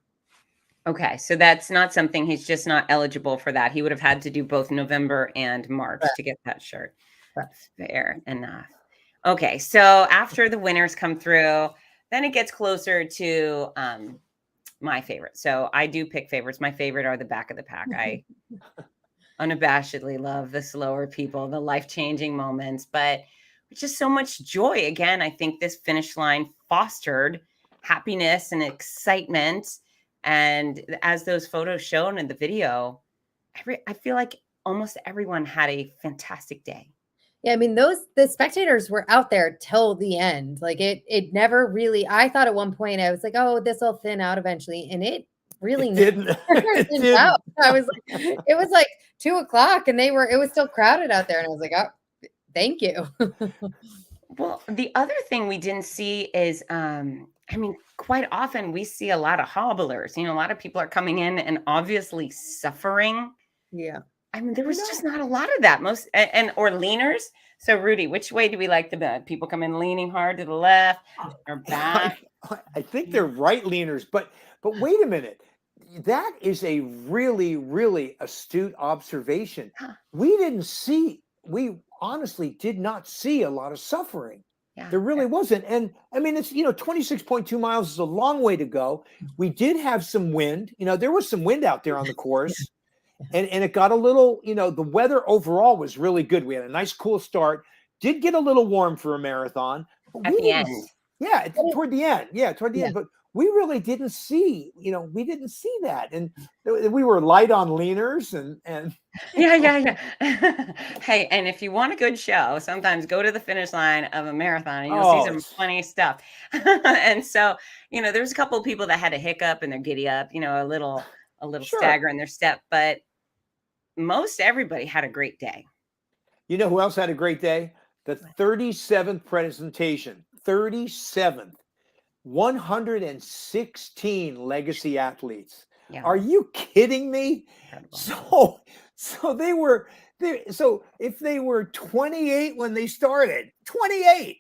Okay. So that's not something, he's just not eligible for that. He would have had to do both November and March to get that shirt. Fair enough. Okay. So after the winners come through, then it gets closer to my favorite. So I do pick favorites. My favorite are the back of the pack. I unabashedly love the slower people, the life-changing moments, but just so much joy. Again, I think this finish line fostered happiness and excitement. And as those photos shown in the video, I feel like almost everyone had a fantastic day. Yeah, I mean, the spectators were out there till the end. Like it never really, I thought at one point, I was like, oh, this will thin out eventually. And it really didn't. Thinned out. I was like, it was like 2:00 and it was still crowded out there. And I was like, oh, thank you. Well, the other thing we didn't see is, quite often we see a lot of hobblers. A lot of people are coming in and obviously suffering. Yeah. There was just not a lot of that. Or leaners. So, Rudy, which way do we like the bet? People come in leaning hard to the left or back? I think they're right leaners, but wait a minute. That is a really, really astute observation. Huh. We honestly did not see a lot of suffering. Yeah. There really wasn't. And it's, 26.2 miles is a long way to go. We did have some wind. There was some wind out there on the course. And it got a little, the weather overall was really good. We had a nice, cool start. Did get a little warm for a marathon. At the end. Yeah, toward the end. Yeah, toward the end. But we really didn't see, we didn't see that. And we were light on leaners and Yeah. Hey, and if you want a good show, sometimes go to the finish line of a marathon and you'll see some funny stuff. And so, there's a couple of people that had a hiccup and their giddy up, a little stagger in their step, but most everybody had a great day. You know who else had a great day? The 37th presentation, 37th, 116 legacy athletes. Yeah. Are you kidding me? Incredible. So they were there. So if they were 28 when they started, 28,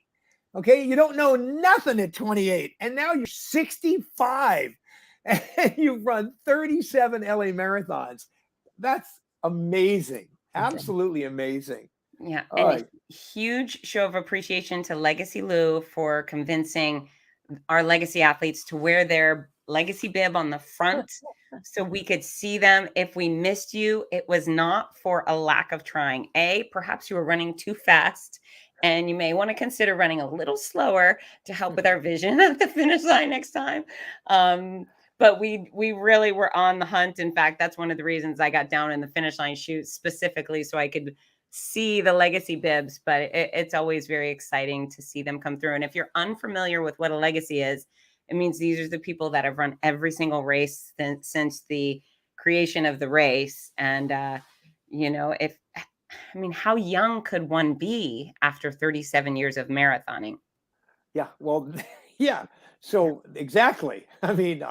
okay, you don't know nothing at 28, and now you're 65. and you've run 37 LA marathons. That's amazing. Absolutely amazing. Yeah. All And right. a huge show of appreciation to Legacy Lou for convincing our legacy athletes to wear their legacy bib on the front so we could see them. If we missed you, it was not for a lack of trying. Perhaps you were running too fast and you may want to consider running a little slower to help with our vision at the finish line next time. But we really were on the hunt. In fact, that's one of the reasons I got down in the finish line chute specifically so I could see the legacy bibs. But it's always very exciting to see them come through. And if you're unfamiliar with what a legacy is, it means these are the people that have run every single race since the creation of the race. And how young could one be after 37 years of marathoning? Yeah, well, yeah. So exactly. I mean,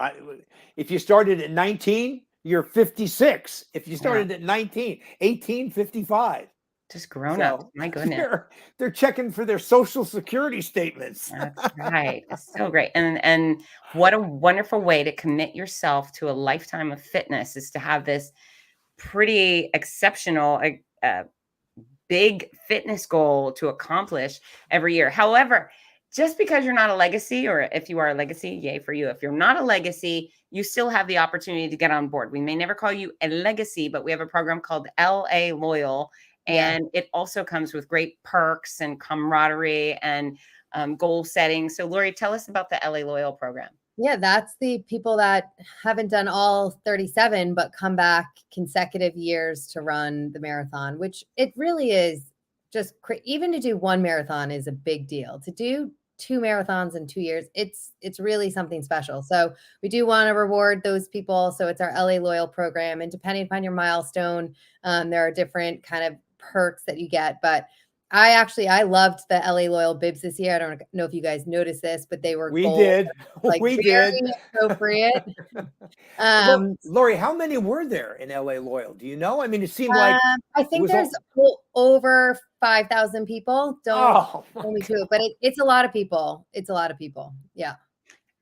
if you started at 19, you're 56. If you started at 19, 18, 55. Just grown up. My goodness. They're checking for their social security statements. That's right. It's so great. And what a wonderful way to commit yourself to a lifetime of fitness is to have this pretty exceptional, big fitness goal to accomplish every year. However, just because you're not a legacy, or if you are a legacy, yay for you. If you're not a legacy, you still have the opportunity to get on board. We may never call you a legacy, but we have a program called LA Loyal. And it also comes with great perks and camaraderie and goal setting. So, Laurie, tell us about the LA Loyal program. Yeah, that's the people that haven't done all 37, but come back consecutive years to run the marathon, which it really is just even to do one marathon is a big deal. To do 2 marathons in 2 years, it's really something special. So we do want to reward those people. So it's our LA Loyal program. And depending upon your milestone, there are different kind of perks that you get. But I loved the LA Loyal bibs this year. I don't know if you guys noticed this, but they were we did appropriate. Laurie, how many were there in LA Loyal? Do you know? I mean, it seemed like I think there's over 5,000 people. Only 2, but it's a lot of people. It's a lot of people. Yeah.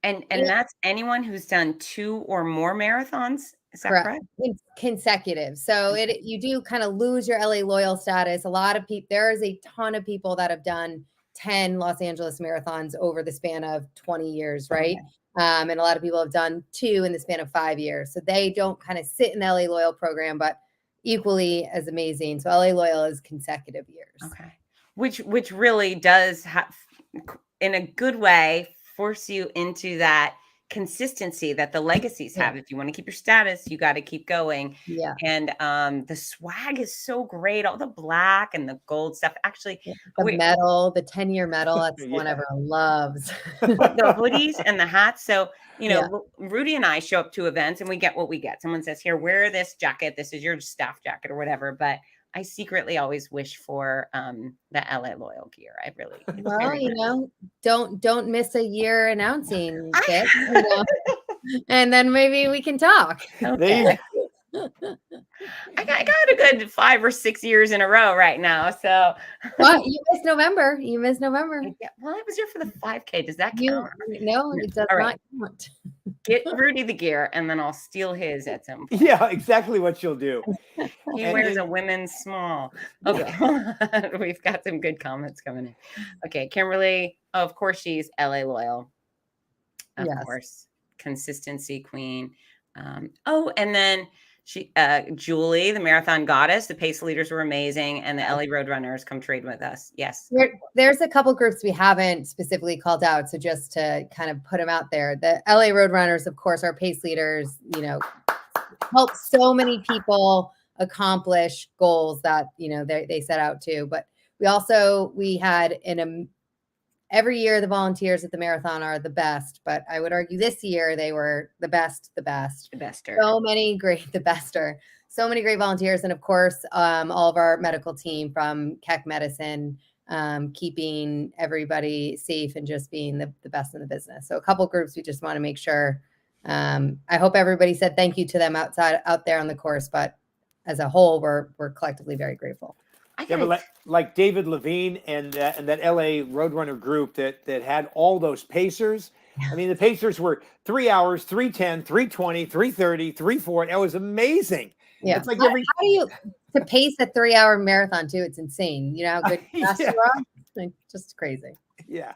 And that's anyone who's done 2 or more marathons. Is that correct? It's consecutive. So you do kind of lose your LA Loyal status. A lot of people, there is a ton of people that have done 10 Los Angeles marathons over the span of 20 years, right? Okay. And a lot of people have done 2 in the span of 5 years. So they don't kind of sit in the LA Loyal program, but equally as amazing. So LA Loyal is consecutive years. Okay. Which really does have, in a good way, force you into that consistency that the legacies have. If you want to keep your status, you got to keep going. Yeah. And the swag is so great. All the black and the gold stuff. Actually, the medal, the 10-year medal, that's one everyone loves. The hoodies and the hats. So, Rudy and I show up to events and we get what we get. Someone says, here, wear this jacket. This is your staff jacket or whatever. But I secretly always wish for the LA Loyal gear. I really. Well, don't miss a year announcing it, and then maybe we can talk. Okay. I got a good 5 or 6 years in a row right now. So, well, you missed November. Yeah, well, I was here for the 5K. Does that count? No, it does not count. Get Rudy the gear, and then I'll steal his at some point. Yeah, exactly what you'll do. He wears a women's small. Okay, we've got some good comments coming in. Okay, Kimberly, of course, she's LA Loyal. Of course, consistency queen. And then Julie, the marathon goddess. The pace leaders were amazing, and the LA Roadrunners come trade with us. Yes, there's a couple groups we haven't specifically called out, so just to kind of put them out there. The LA Roadrunners, of course, our pace leaders. Help so many people accomplish goals that they set out to. But we had every year the volunteers at the marathon are the best, but I would argue this year they were the best. So many great volunteers. And of course, all of our medical team from Keck Medicine, keeping everybody safe and just being the best in the business. So a couple groups we just want to make sure. I hope everybody said thank you to them out there on the course, but as a whole, we're collectively very grateful. But like David Levine and that LA Roadrunner group that had all those pacers, I mean, the Pacers were 3 hours, 3:10, 3:20, 3:30, 3:40. That was amazing. Yeah. It's like How do you to pace a 3-hour marathon too? It's insane. You know how good fast you are? Like, just crazy. Yeah.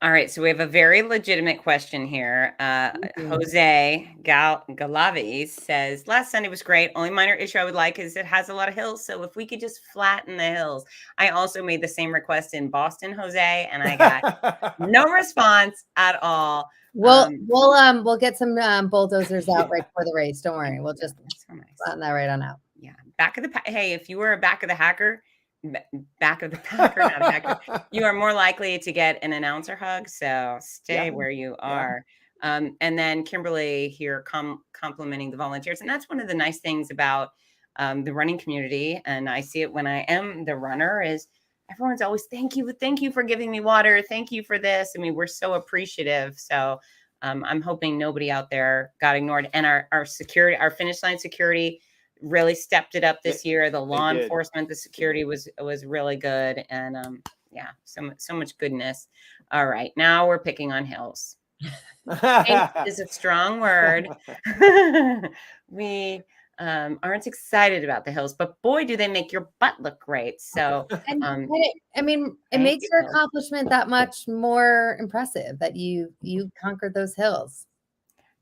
All right, so we have a very legitimate question here. Jose Galavis says, last Sunday was great. Only minor issue I would like is it has a lot of hills. So if we could just flatten the hills. I also made the same request in Boston, Jose, and I got no response at all. We'll get some bulldozers out right before the race. Don't worry. We'll just flatten that right on out. Yeah. Hey, if you were a back of the packer, not a hacker, you are more likely to get an announcer hug. So stay where you are. And then Kimberly here complimenting the volunteers. And that's one of the nice things about the running community. And I see it when I am the runner is everyone's always, thank you for giving me water. Thank you for this. I mean, we're so appreciative. So I'm hoping nobody out there got ignored. And our security, our finish line security really stepped it up this year. The law enforcement, the security was really good. And so much goodness. All right. Now we're picking on hills. Is a strong word. We aren't excited about the hills, but boy, do they make your butt look great. So it makes your accomplishment that much more impressive that you conquered those hills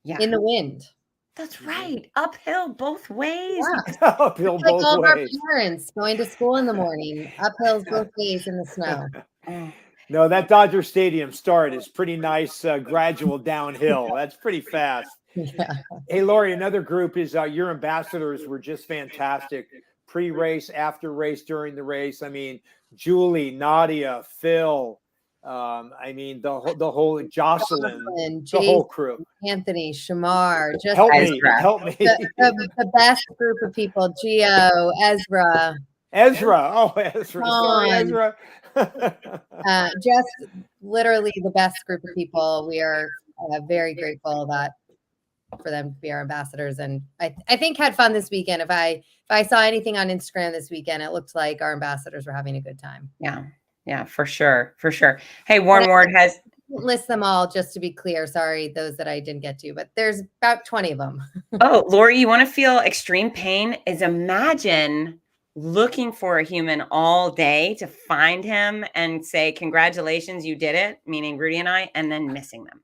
in the wind. That's right. Uphill both ways. Yeah. Uphill like both all ways. Of our parents going to school in the morning, uphills both ways in the snow. No, that Dodger Stadium start is pretty nice, gradual downhill. That's pretty fast. Yeah. Hey, Laurie, another group is your ambassadors were just fantastic. Pre-race, after race, during the race. I mean, Julie, Nadia, Phil. I mean, the whole Jocelyn, Jason, the whole crew. Anthony, Shamar, just help Ezra. me. The best group of people. Gio, Ezra. Ezra. Sorry, Ezra. Just literally the best group of people. We are very grateful for them to be our ambassadors, and I think had fun this weekend. If I saw anything on Instagram this weekend, it looked like our ambassadors were having a good time. Yeah, for sure. Hey, Warren Ward has list them all just to be clear. Sorry, those that I didn't get to, but there's about 20 of them. Oh, Laurie, you want to feel extreme pain? imagine looking for a human all day to find him and say, congratulations, you did it, meaning Rudy and I, and then missing them.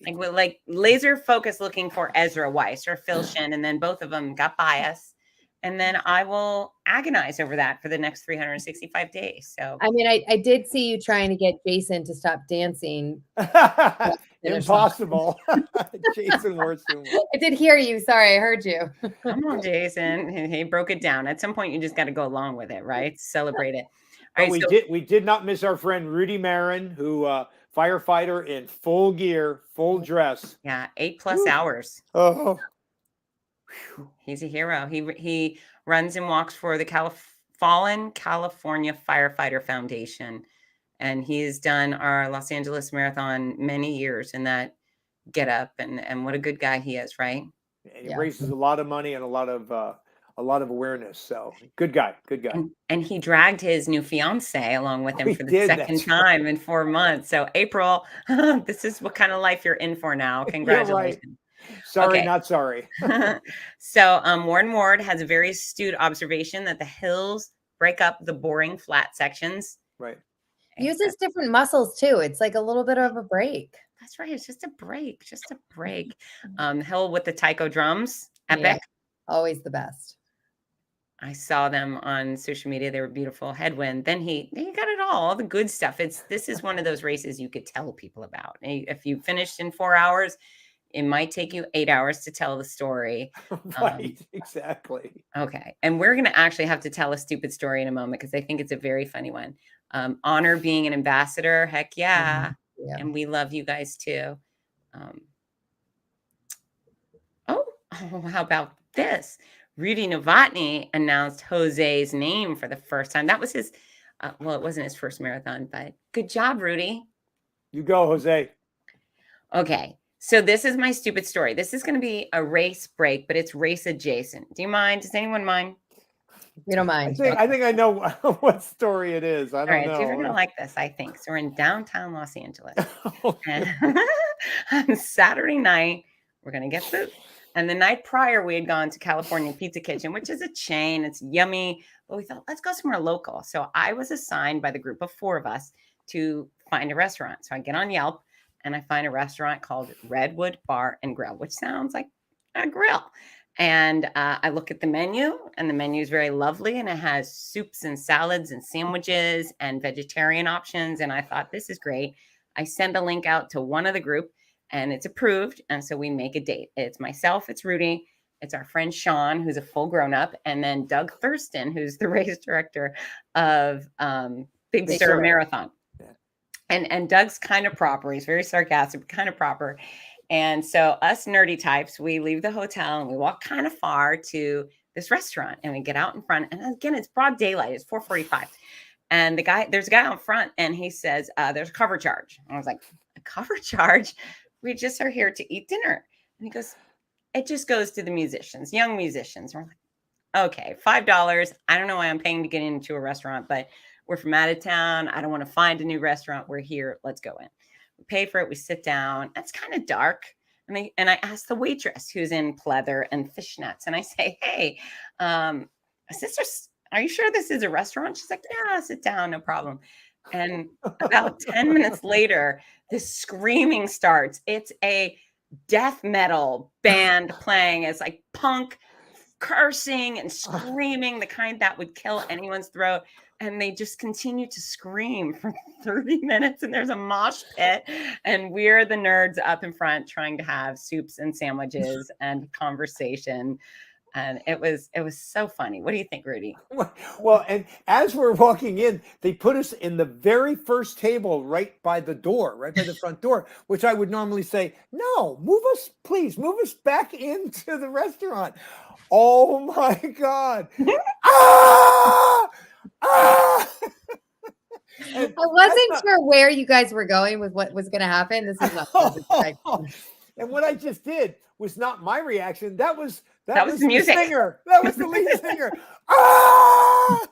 Right. Like laser focus looking for Ezra Weiss or Phil Shin, and then both of them got bias. And then I will agonize over that for the next 365 days. So, I mean, I did see you trying to get Jason to stop dancing. Impossible. Jason Wortham. I did hear you. Sorry, I heard you. Come on, Jason. He broke it down. At some point, you just got to go along with it, right? Celebrate it. But we did not miss our friend Rudy Marin, who firefighter in full gear, full dress. Yeah, 8+ hours. Oh. He's a hero. He runs and walks for the Fallen California Firefighter Foundation, and he's done our Los Angeles Marathon many years in that getup. And what a good guy he is, right? And he raises a lot of money and a lot of awareness. So good guy. And he dragged his new fiance along with him for the second time in 4 months. So April, this is what kind of life you're in for now. Congratulations. Right. Sorry, not sorry. So Warren Ward has a very astute observation that the hills break up the boring flat sections. Right. Uses different muscles too. It's like a little bit of a break. That's right. It's just a break. Hill with the taiko drums. Epic. Yeah, always the best. I saw them on social media. They were beautiful. Headwind. Then he got it all the good stuff. This is one of those races you could tell people about. If you finished in 4 hours, it might take you 8 hours to tell the story. Right, exactly. Okay. And we're going to actually have to tell a stupid story in a moment because I think it's a very funny one. Honor being an ambassador. Heck yeah. Mm-hmm. Yeah. And we love you guys too. How about this? Rudy Novotny announced Jose's name for the first time. That was his, it wasn't his first marathon, but good job, Rudy. You go, Jose. Okay. So this is my stupid story. This is going to be a race break, but it's race adjacent. Do you mind? Does anyone mind? We don't mind. I think I know what story it is. I All don't right, know. so you're gonna like this, I think. So we're in downtown Los Angeles, and on Saturday night we're gonna get food. And the night prior, we had gone to California Pizza Kitchen, which is a chain. It's yummy, but we thought let's go somewhere local. So I was assigned by the group of 4 of us to find a restaurant. So I get on Yelp and I find a restaurant called Redwood Bar and Grill, which sounds like a grill. And I look at the menu, and the menu is very lovely, and it has soups and salads and sandwiches and vegetarian options. And I thought, this is great. I send a link out to one of the group, and it's approved. And so we make a date. It's myself, it's Rudy, it's our friend Sean, who's a full grown up, and then Doug Thurston, who's the race director of Big Sur Marathon. Yeah. And Doug's kind of proper. He's very sarcastic, but kind of proper. And so us nerdy types, we leave the hotel and we walk kind of far to this restaurant, and we get out in front. And again, it's broad daylight. It's 4:45. And there's a guy out front, and he says, there's a cover charge. And I was like, a cover charge? We just are here to eat dinner. And he goes, it just goes to the musicians, young musicians. And we're like, okay, $5. I don't know why I'm paying to get into a restaurant, but we're from out of town. I don't want to find a new restaurant. We're here. Let's go in. We pay for it. We sit down. It's kind of dark. And I ask the waitress, who's in pleather and fishnets, and I say, hey, sister, are you sure this is a restaurant? She's like, yeah, sit down. No problem. And about 10 minutes later, this screaming starts. It's a death metal band playing. It's like punk, cursing and screaming, the kind that would kill anyone's throat. And they just continue to scream for 30 minutes. And there's a mosh pit. And we're the nerds up in front trying to have soups and sandwiches and conversation. And it was so funny. What do you think, Rudy? Well, and as we're walking in, they put us in the very first table right by the door, right by the front door, which I would normally say, no, move us back into the restaurant. Oh my God. Ah! Ah! I wasn't sure where you guys were going with what was going to happen. This is not. And what I just did was not my reaction. That was the music. Singer. That was the lead singer. Ah!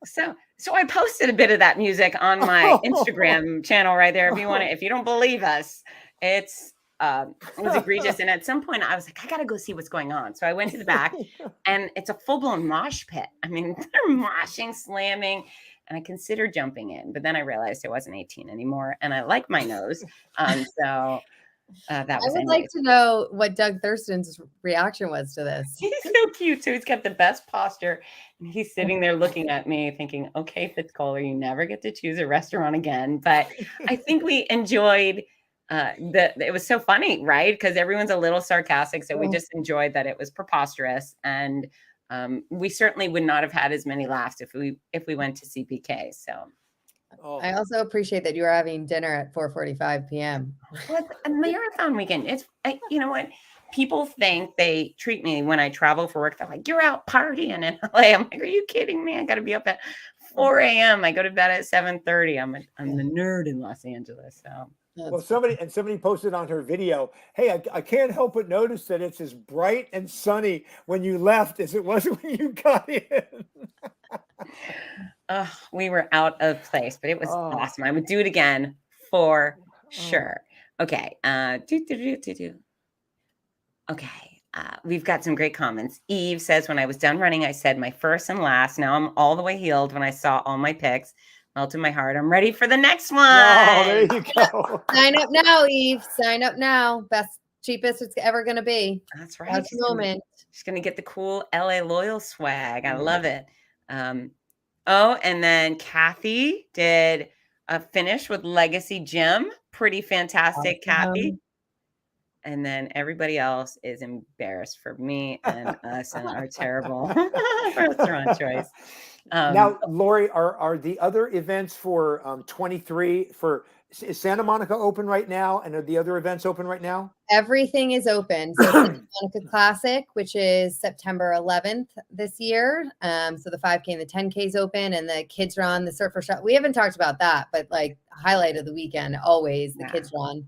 So I posted a bit of that music on my Instagram channel right there. If you don't believe us, it was egregious. And at some point I was like, I got to go see what's going on. So I went to the back, and it's a full blown mosh pit. I mean, they're moshing, slamming, and I considered jumping in, but then I realized I wasn't 18 anymore, and I like my nose. That was. I would like to know what Doug Thurston's reaction was to this. He's so cute. So he's got the best posture, and he's sitting there looking at me thinking, okay, Fitz, you never get to choose a restaurant again. But I think we enjoyed it was so funny, right? Because everyone's a little sarcastic. So we just enjoyed that it was preposterous. And we certainly would not have had as many laughs if we went to CPK. So I also appreciate that you are having dinner at 4:45 p.m. Well, it's a marathon weekend. You know what? People think they treat me when I travel for work. They're like, you're out partying in LA. I'm like, are you kidding me? I got to be up at 4 a.m. I go to bed at 7:30. I'm the nerd in Los Angeles. So. Well, somebody posted on her video, hey, I can't help but notice that it's as bright and sunny when you left as it was when you got in. We were out of place, but it was awesome. I would do it again for sure. Okay. Okay. We've got some great comments. Eve says, when I was done running, I said my first and last. Now I'm all the way healed when I saw all my pics. Melted my heart. I'm ready for the next one. Oh, there you go. Sign up now, Eve. Sign up now. Best, cheapest it's ever going to be. That's right. That's the moment. She's going to get the cool LA Loyal swag. I love it. And then Kathy did a finish with Legacy Gym. Pretty fantastic, Kathy. And then everybody else is embarrassed for me and us and our terrible restaurant choice. Now, Laurie, are the other events for 23 is Santa Monica open right now? And are the other events open right now? Everything is open. So Santa Monica Classic, which is September 11th this year. So the 5K and the 10K is open, and the kids run, the surfer shot. We haven't talked about that, but like highlight of the weekend, always the kids run.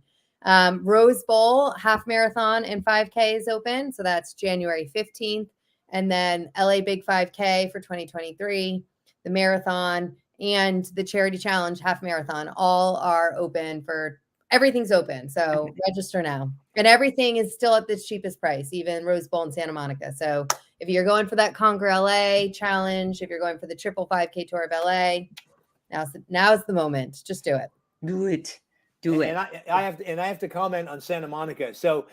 Rose Bowl half marathon and 5K is open. So that's January 15th. and then LA Big 5K for 2023, the marathon, and the charity challenge half marathon all are open for everything's open. So register now. And everything is still at the cheapest price, even Rose Bowl in Santa Monica. So if you're going for that Conquer LA challenge, if you're going for the triple 5K tour of LA, now's the moment. Just do it. Do it. Do it. And I have to comment on Santa Monica. So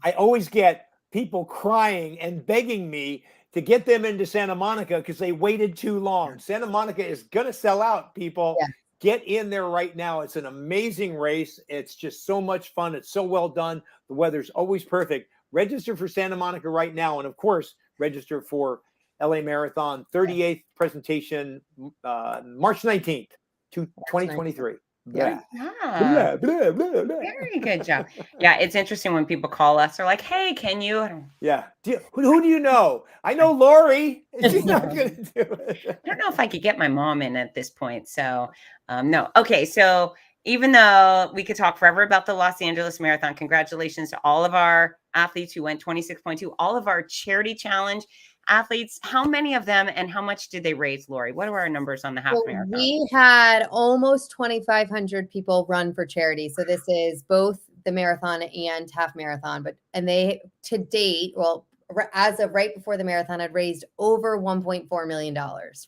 I always get people crying and begging me to get them into Santa Monica because they waited too long. Santa Monica is going to sell out, people. Yeah. Get in there right now. It's an amazing race. It's just so much fun. It's so well done. The weather's always perfect. Register for Santa Monica right now. And of course, register for LA Marathon 38th presentation, March 19th, 2023. Yeah. Blah, blah, blah, blah. Very good job. Yeah, it's interesting when people call us. They're like, "Hey, can you?" Yeah. Who do you know? I know Laurie. She's not going to do it. I don't know if I could get my mom in at this point. So, no. Okay. So, even though we could talk forever about the Los Angeles Marathon, congratulations to all of our athletes who went 26.2, all of our charity challenge athletes. How many of them and how much did they raise, Laurie? What are our numbers on the half marathon? We had almost 2,500 people run for charity. So this is both the marathon and half marathon, and they to date, well, as of right before the marathon, had raised over $1.4 million,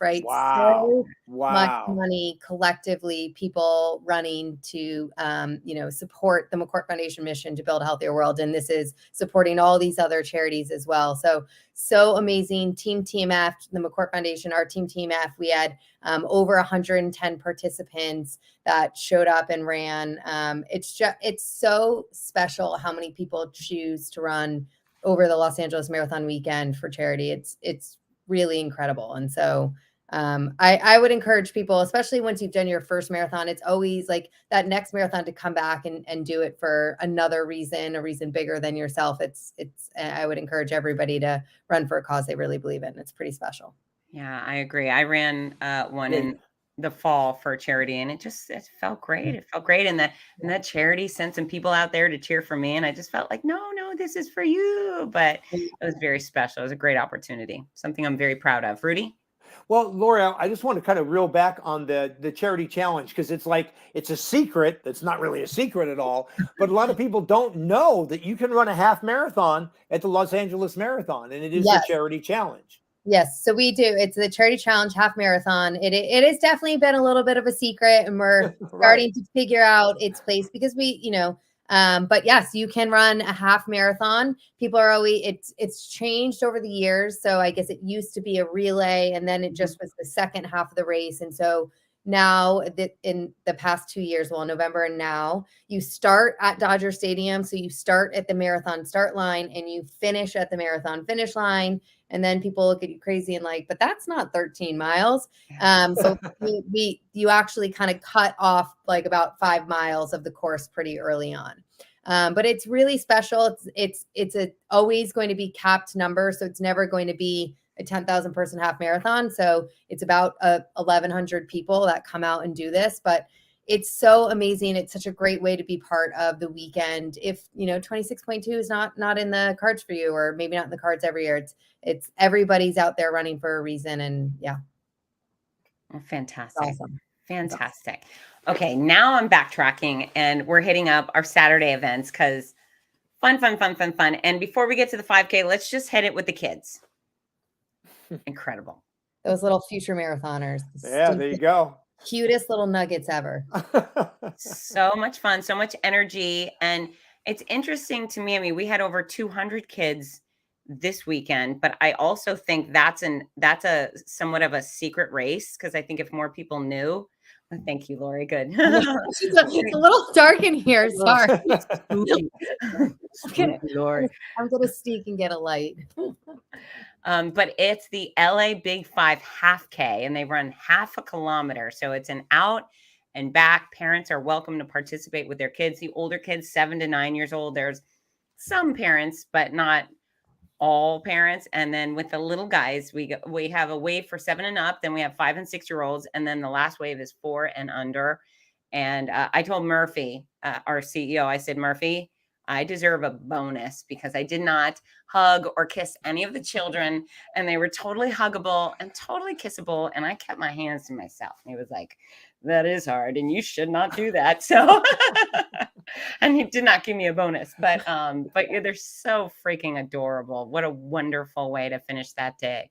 right? Wow. So much money collectively, people running to, support the McCourt Foundation mission to build a healthier world. And this is supporting all these other charities as well. So amazing. Team TMF, the McCourt Foundation, our team TMF, we had over 110 participants that showed up and ran. It's so special how many people choose to run over the Los Angeles Marathon weekend for charity. It's really incredible. And so I would encourage people, especially once you've done your first marathon, it's always like that next marathon to come back and do it for another reason, a reason bigger than yourself. I would encourage everybody to run for a cause they really believe in. It's pretty special. Yeah, I agree. I ran one in the fall for charity, and it felt great. It felt great. And that charity sent some people out there to cheer for me. And I just felt like, no, this is for you. But it was very special. It was a great opportunity. Something I'm very proud of. Rudy? Well, Laurie, I just want to kind of reel back on the charity challenge, because it's a secret. That's not really a secret at all. But a lot of people don't know that you can run a half marathon at the Los Angeles Marathon, and it is a charity challenge. Yes, so we do. It's the charity challenge half marathon. It has definitely been a little bit of a secret, and we're starting to figure out its place because but yes, you can run a half marathon. People are always, it's changed over the years. So I guess it used to be a relay, and then it just was the second half of the race. And so now in the past 2 years, November and now, you start at Dodger Stadium. So you start at the marathon start line and you finish at the marathon finish line. And then people look at you crazy and like, but that's not 13 miles. So you actually kind of cut off like about 5 miles of the course pretty early on. But it's really special. It's always going to be capped number. So it's never going to be a 10,000 person half marathon. So it's about 1,100 people that come out and do this, but it's so amazing. It's such a great way to be part of the weekend. If 26.2 is not in the cards for you, or maybe not in the cards every year, it's everybody's out there running for a reason. And yeah. Oh, fantastic. Awesome. Fantastic. Okay. Now I'm backtracking and we're hitting up our Saturday events because fun. And before we get to the 5K, let's just hit it with the kids. Incredible. Those little future marathoners. Yeah, there you go. Cutest little nuggets ever. So much fun, so much energy. And it's interesting to me. I mean, we had over 200 kids this weekend, but I also think that's a somewhat of a secret race, because I think if more people knew. Thank you, Laurie. Good. It's a little dark in here. Sorry. Laurie. I'm going to sneak and get a light. But it's the LA Big 5 half K, and they run half a kilometer. So it's an out and back. Parents are welcome to participate with their kids. The older kids, 7 to 9 years old, there's some parents, but not all parents. And then with the little guys, we have a wave for 7 and up. Then we have 5 and 6 year olds. And then the last wave is 4 and under. And I told Murphy, our CEO, I said, Murphy, I deserve a bonus because I did not hug or kiss any of the children, and they were totally huggable and totally kissable. And I kept my hands to myself. And he was like, that is hard, and you should not do that. So, and he did not give me a bonus, but yeah, they're so freaking adorable. What a wonderful way to finish that day.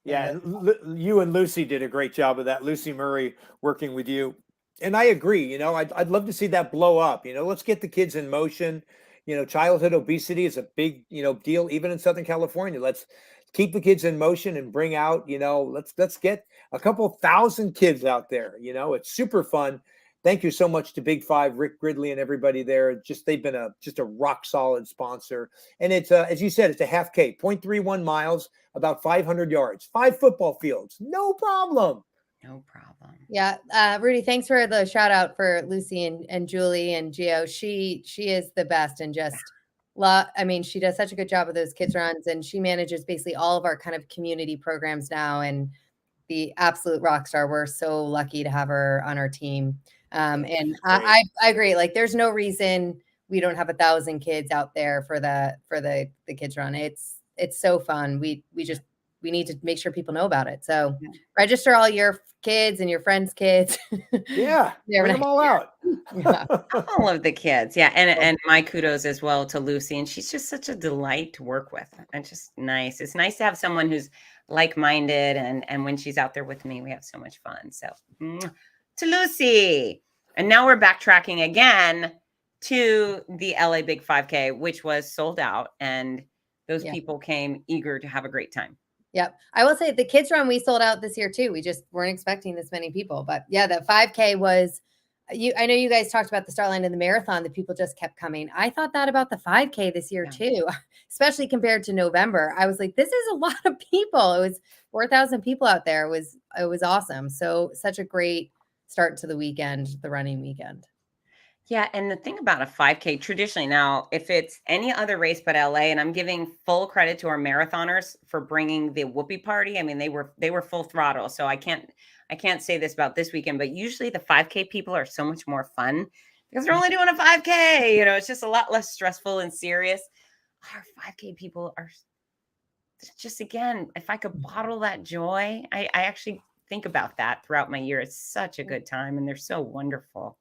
Yeah, you and Lucy did a great job of that. Lucy Murray working with you. And I agree, you know, I'd love to see that blow up. You know, let's get the kids in motion. You know, childhood obesity is a big, you know, deal even in Southern California. Let's keep the kids in motion and bring out, you know, let's get a couple thousand kids out there. You know, it's super fun. Thank you so much to Big Five, Rick Gridley, and everybody there. They've been just a rock solid sponsor. And it's as you said, it's a half K, 0.31 miles, about 500 yards, 5 football fields, no problem. No problem. Yeah. Rudy, thanks for the shout out for Lucy and Julie and Gio. She is the best, and just I mean, she does such a good job with those kids runs, and she manages basically all of our kind of community programs now, and the absolute rock star. We're so lucky to have her on our team. And I agree. Like, there's no reason we don't have 1,000 kids out there for the kids run. It's so fun. We need to make sure people know about it. So register all your kids and your friends' kids. Yeah, bring them all out. Yeah. All of the kids. Yeah. And my kudos as well to Lucy. And she's just such a delight to work with. And just nice. It's nice to have someone who's like-minded. And when she's out there with me, we have so much fun. So to Lucy. And now we're backtracking again to the LA Big 5K, which was sold out. And those people came eager to have a great time. Yep. I will say the kids run, we sold out this year too. We just weren't expecting this many people, but yeah, the 5K was I know you guys talked about the start line of the marathon, that people just kept coming. I thought that about the 5K this year too, especially compared to November. I was like, this is a lot of people. It was 4,000 people out there. It was awesome. So such a great start to the weekend, the running weekend. Yeah. And the thing about a 5K traditionally now, if it's any other race but LA, and I'm giving full credit to our marathoners for bringing the whoopee party. I mean, they were full throttle. So I can't say this about this weekend, but usually the 5K people are so much more fun because they're only doing a 5K. You know, it's just a lot less stressful and serious. Our 5K people are just, again, if I could bottle that joy, I actually think about that throughout my year. It's such a good time, and they're so wonderful.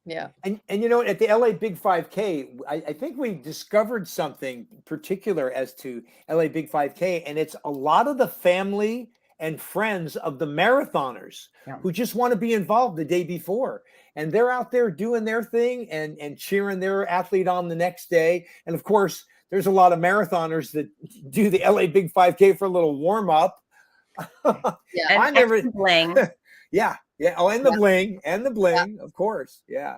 Yeah. And you know, at the LA Big 5K, I think we discovered something particular as to LA Big 5K, and it's a lot of the family and friends of the marathoners who just want to be involved the day before. And they're out there doing their thing and cheering their athlete on the next day. And of course, there's a lot of marathoners that do the LA Big 5K for a little warm up. Yeah, and bling. Yeah. Oh, and the bling, of course. Yeah.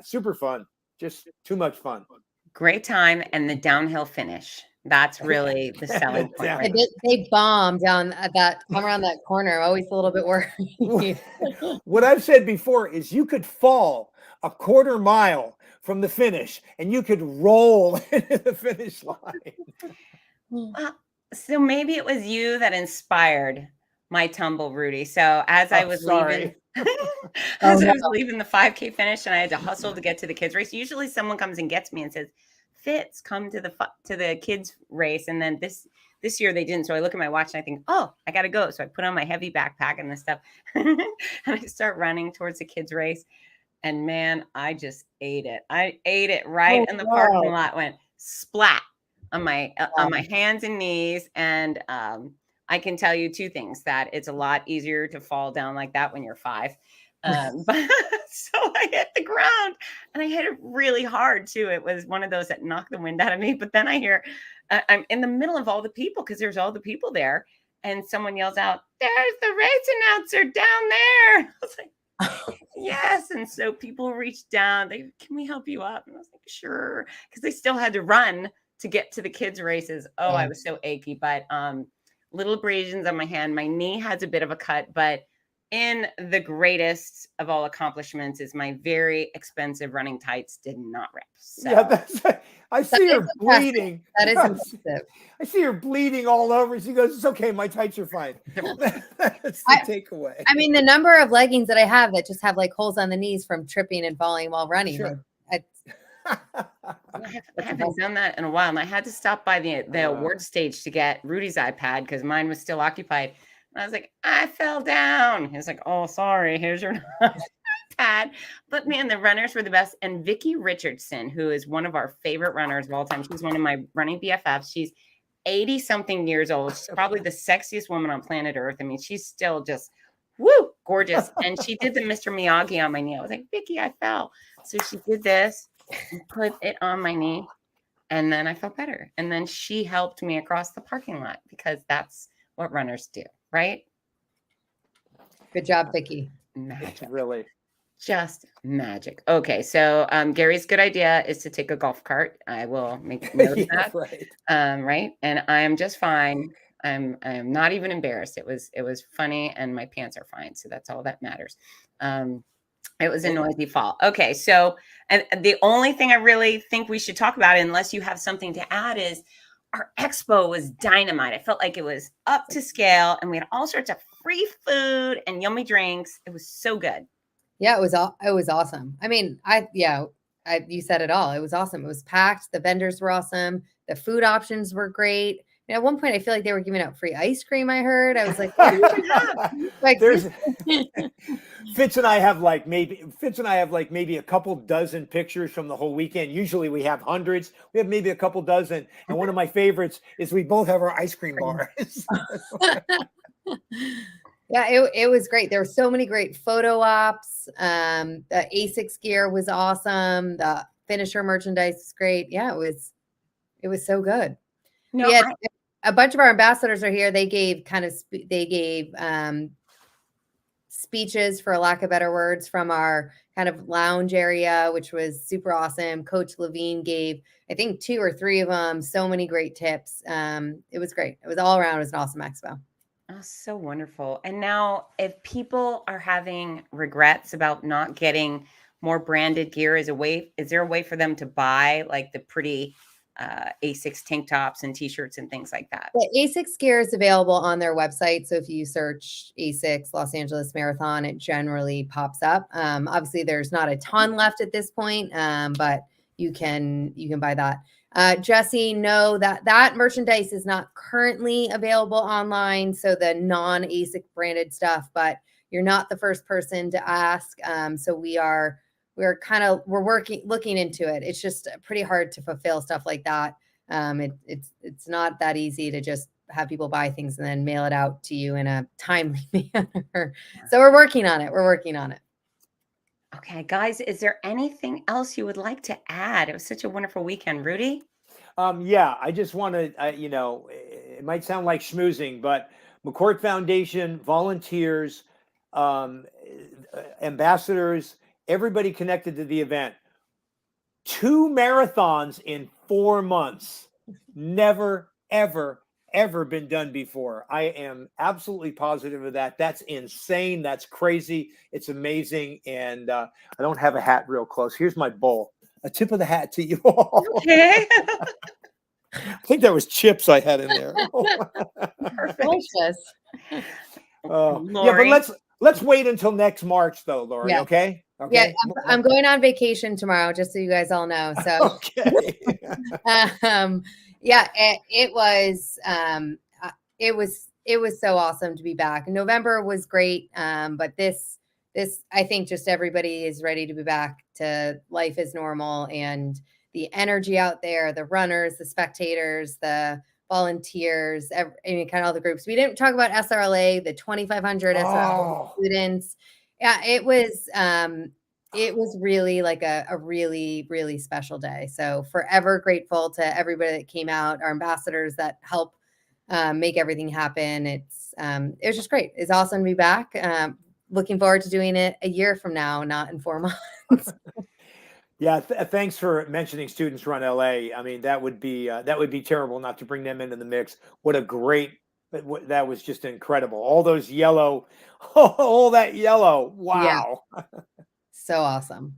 Super fun. Just too much fun. Great time. And the downhill finish. That's really the selling point. Right? They bomb down around that corner. I'm always a little bit worried. What I've said before is you could fall a quarter mile from the finish and you could roll into the finish line. So maybe it was you that inspired my tumble, Rudy. So as I was leaving, I was leaving the 5K finish, and I had to hustle to get to the kids race. Usually someone comes and gets me and says, Fitz, come to the kids race. And then this year they didn't. So I look at my watch and I think, oh, I got to go. So I put on my heavy backpack and this stuff and I start running towards the kids race. And man, I just ate it. I ate it right in the parking lot, went splat on my hands and knees. And I can tell you two things: that it's a lot easier to fall down like that when you're 5. But so I hit the ground, and I hit it really hard too. It was one of those that knocked the wind out of me. But then I hear I'm in the middle of all the people, because there's all the people there, and someone yells out, "There's the race announcer down there!" I was like, yes. And so people reached down. Can we help you up? And I was like, sure, because they still had to run to get to the kids' races. Oh, I was so achy, but little abrasions on my hand. My knee has a bit of a cut, but in the greatest of all accomplishments is my very expensive running tights did not rip. So. Yeah, I see her bleeding. That is impressive. I see her bleeding all over. She goes, "It's okay. My tights are fine." That's the takeaway. I mean, the number of leggings that I have that just have like holes on the knees from tripping and falling while running. Sure. I haven't done that in a while, and I had to stop by the award stage to get Rudy's iPad because mine was still occupied. And I was like, I fell down. He's like, oh, sorry. Here's your iPad. But man, the runners were the best. And Vicki Richardson, who is one of our favorite runners of all time, she's one of my running BFFs. She's 80 something years old. She's probably the sexiest woman on planet Earth. I mean, she's still just woo, gorgeous. And she did the Mr. Miyagi on my knee. I was like, Vicki, I fell. So she did this and put it on my knee. And then I felt better. And then she helped me across the parking lot because that's what runners do, right? Good job, Vicki. Magic. Really. Just magic. Okay, so Gary's good idea is to take a golf cart. I will make note of that. Right. Right. And I am just fine. I am not even embarrassed. It was funny and my pants are fine. So that's all that matters. It was a noisy fall. Okay, so and the only thing I really think we should talk about, unless you have something to add, is our expo was dynamite. I felt like it was up to scale and we had all sorts of free food and yummy drinks. It was so good. Yeah, it was awesome. I mean, you said it all. It was awesome. It was packed. The vendors were awesome. The food options were great. And at one point, I feel like they were giving out free ice cream. I heard. I was like, what do you even have? Like, Fitz and I have like maybe a couple dozen pictures from the whole weekend. Usually we have hundreds. We have maybe a couple dozen. And one of my favorites is we both have our ice cream bars. Yeah, it was great. There were so many great photo ops. The ASICS gear was awesome. The finisher merchandise was great. Yeah, it was so good. No, We had a bunch of our ambassadors are here. They gave speeches, for lack of better words, from our kind of lounge area, which was super awesome. Coach Levine gave, I think, 2 or 3 of them. So many great tips. It was great. It was all around. It was an awesome expo. Oh, so wonderful. And now if people are having regrets about not getting more branded gear, is there a way for them to buy like the pretty ASICS tank tops and t-shirts and things like that? The ASICS gear is available on their website. So if you search ASICS Los Angeles Marathon, it generally pops up. Obviously there's not a ton left at this point, but you can buy that. Jesse, know that merchandise is not currently available online. So the non-ASIC branded stuff, but you're not the first person to ask. So we're looking into it. It's just pretty hard to fulfill stuff like that. It's not that easy to just have people buy things and then mail it out to you in a timely manner. So we're working on it. Okay, guys, is there anything else you would like to add? It was such a wonderful weekend, Rudy. Yeah, I just want to, it might sound like schmoozing, but McCourt Foundation, volunteers, ambassadors, everybody connected to the event. 2 marathons in 4 months. Never, ever, ever been done before. I am absolutely positive of that. That's insane. That's crazy. It's amazing. And I don't have a hat real close. Here's my bowl. A tip of the hat to you all. Okay. I think that was chips I had in there. Delicious. Yeah, but let's wait until next March, though, Laurie. Yeah. Okay. Yeah, I'm going on vacation tomorrow, just so you guys all know. So okay. Yeah, it was so awesome to be back. November was great, but this I think just everybody is ready to be back to life as normal, and the energy out there, the runners, the spectators, the volunteers, kind of all the groups. We didn't talk about SRLA, the 2,500 SRLA students. Yeah, it was really like a really, really special day. So forever grateful to everybody that came out, our ambassadors that help make everything happen. It was just great. It's awesome to be back. Looking forward to doing it a year from now, not in 4 months. Yeah, thanks for mentioning Students Run LA. I mean, that would be terrible not to bring them into the mix. That was just incredible. All those yellow, all that yellow. Wow. Yeah. So awesome.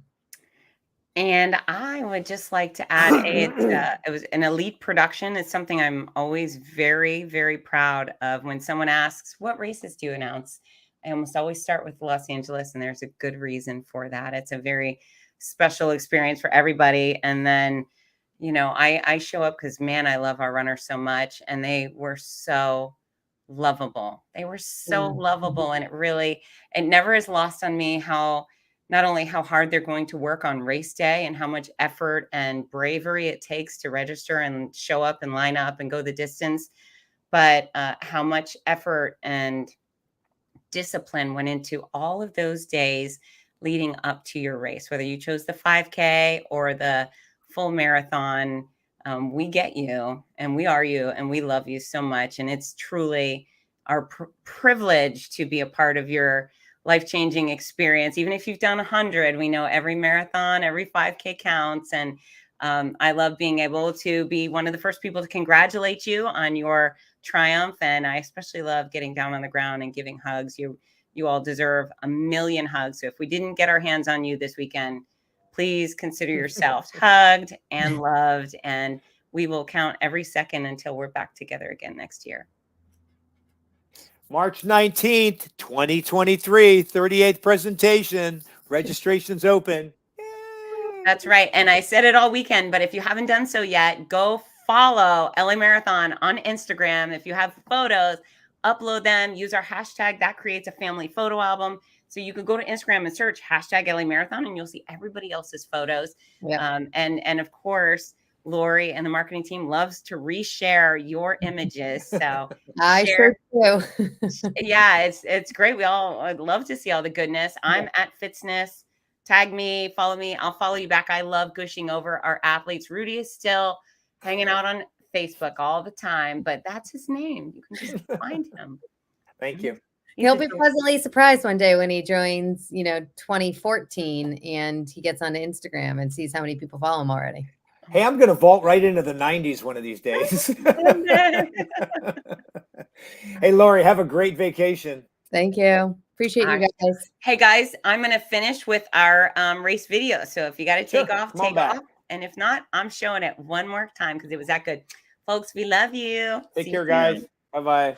And I would just like to add, it was an elite production. It's something I'm always very, very proud of. When someone asks, what races do you announce? I almost always start with Los Angeles, and there's a good reason for that. It's a very special experience for everybody. And then, you know, I show up because, man, I love our runners so much, and they were so lovable. They were so lovable, and it never is lost on me how not only how hard they're going to work on race day and how much effort and bravery it takes to register and show up and line up and go the distance, but how much effort and discipline went into all of those days leading up to your race, whether you chose the 5K or the full marathon. We get you, and we are you, and we love you so much. And it's truly our privilege to be a part of your life-changing experience. Even if you've done 100, we know every marathon, every 5K counts. And I love being able to be one of the first people to congratulate you on your triumph. And I especially love getting down on the ground and giving hugs. You all deserve a million hugs. So if we didn't get our hands on you this weekend, please consider yourselves hugged and loved. And we will count every second until we're back together again next year. March 19th, 2023, 38th presentation. Registration's open. Yay. That's right. And I said it all weekend, but if you haven't done so yet, go follow LA Marathon on Instagram. If you have photos, upload them, use our hashtag. That creates a family photo album. So you can go to Instagram and search hashtag LA Marathon, and you'll see everybody else's photos. Yep. And of course, Laurie and the marketing team loves to reshare your images. So I sure do. Yeah, it's great. I'd love to see all the goodness. I'm at Fitzness. Tag me, follow me. I'll follow you back. I love gushing over our athletes. Rudy is still hanging out on Facebook all the time, but that's his name. You can just find him. Thank you. He'll be pleasantly surprised one day when he joins, 2014, and he gets onto Instagram and sees how many people follow him already. Hey, I'm going to vault right into the 90s one of these days. Hey, Laurie, have a great vacation. Thank you. Appreciate you guys. Hey, guys, I'm going to finish with our race video. So if you got to take off, take off. And if not, I'm showing it one more time because it was that good. Folks, we love you. Take care, guys. Bye-bye.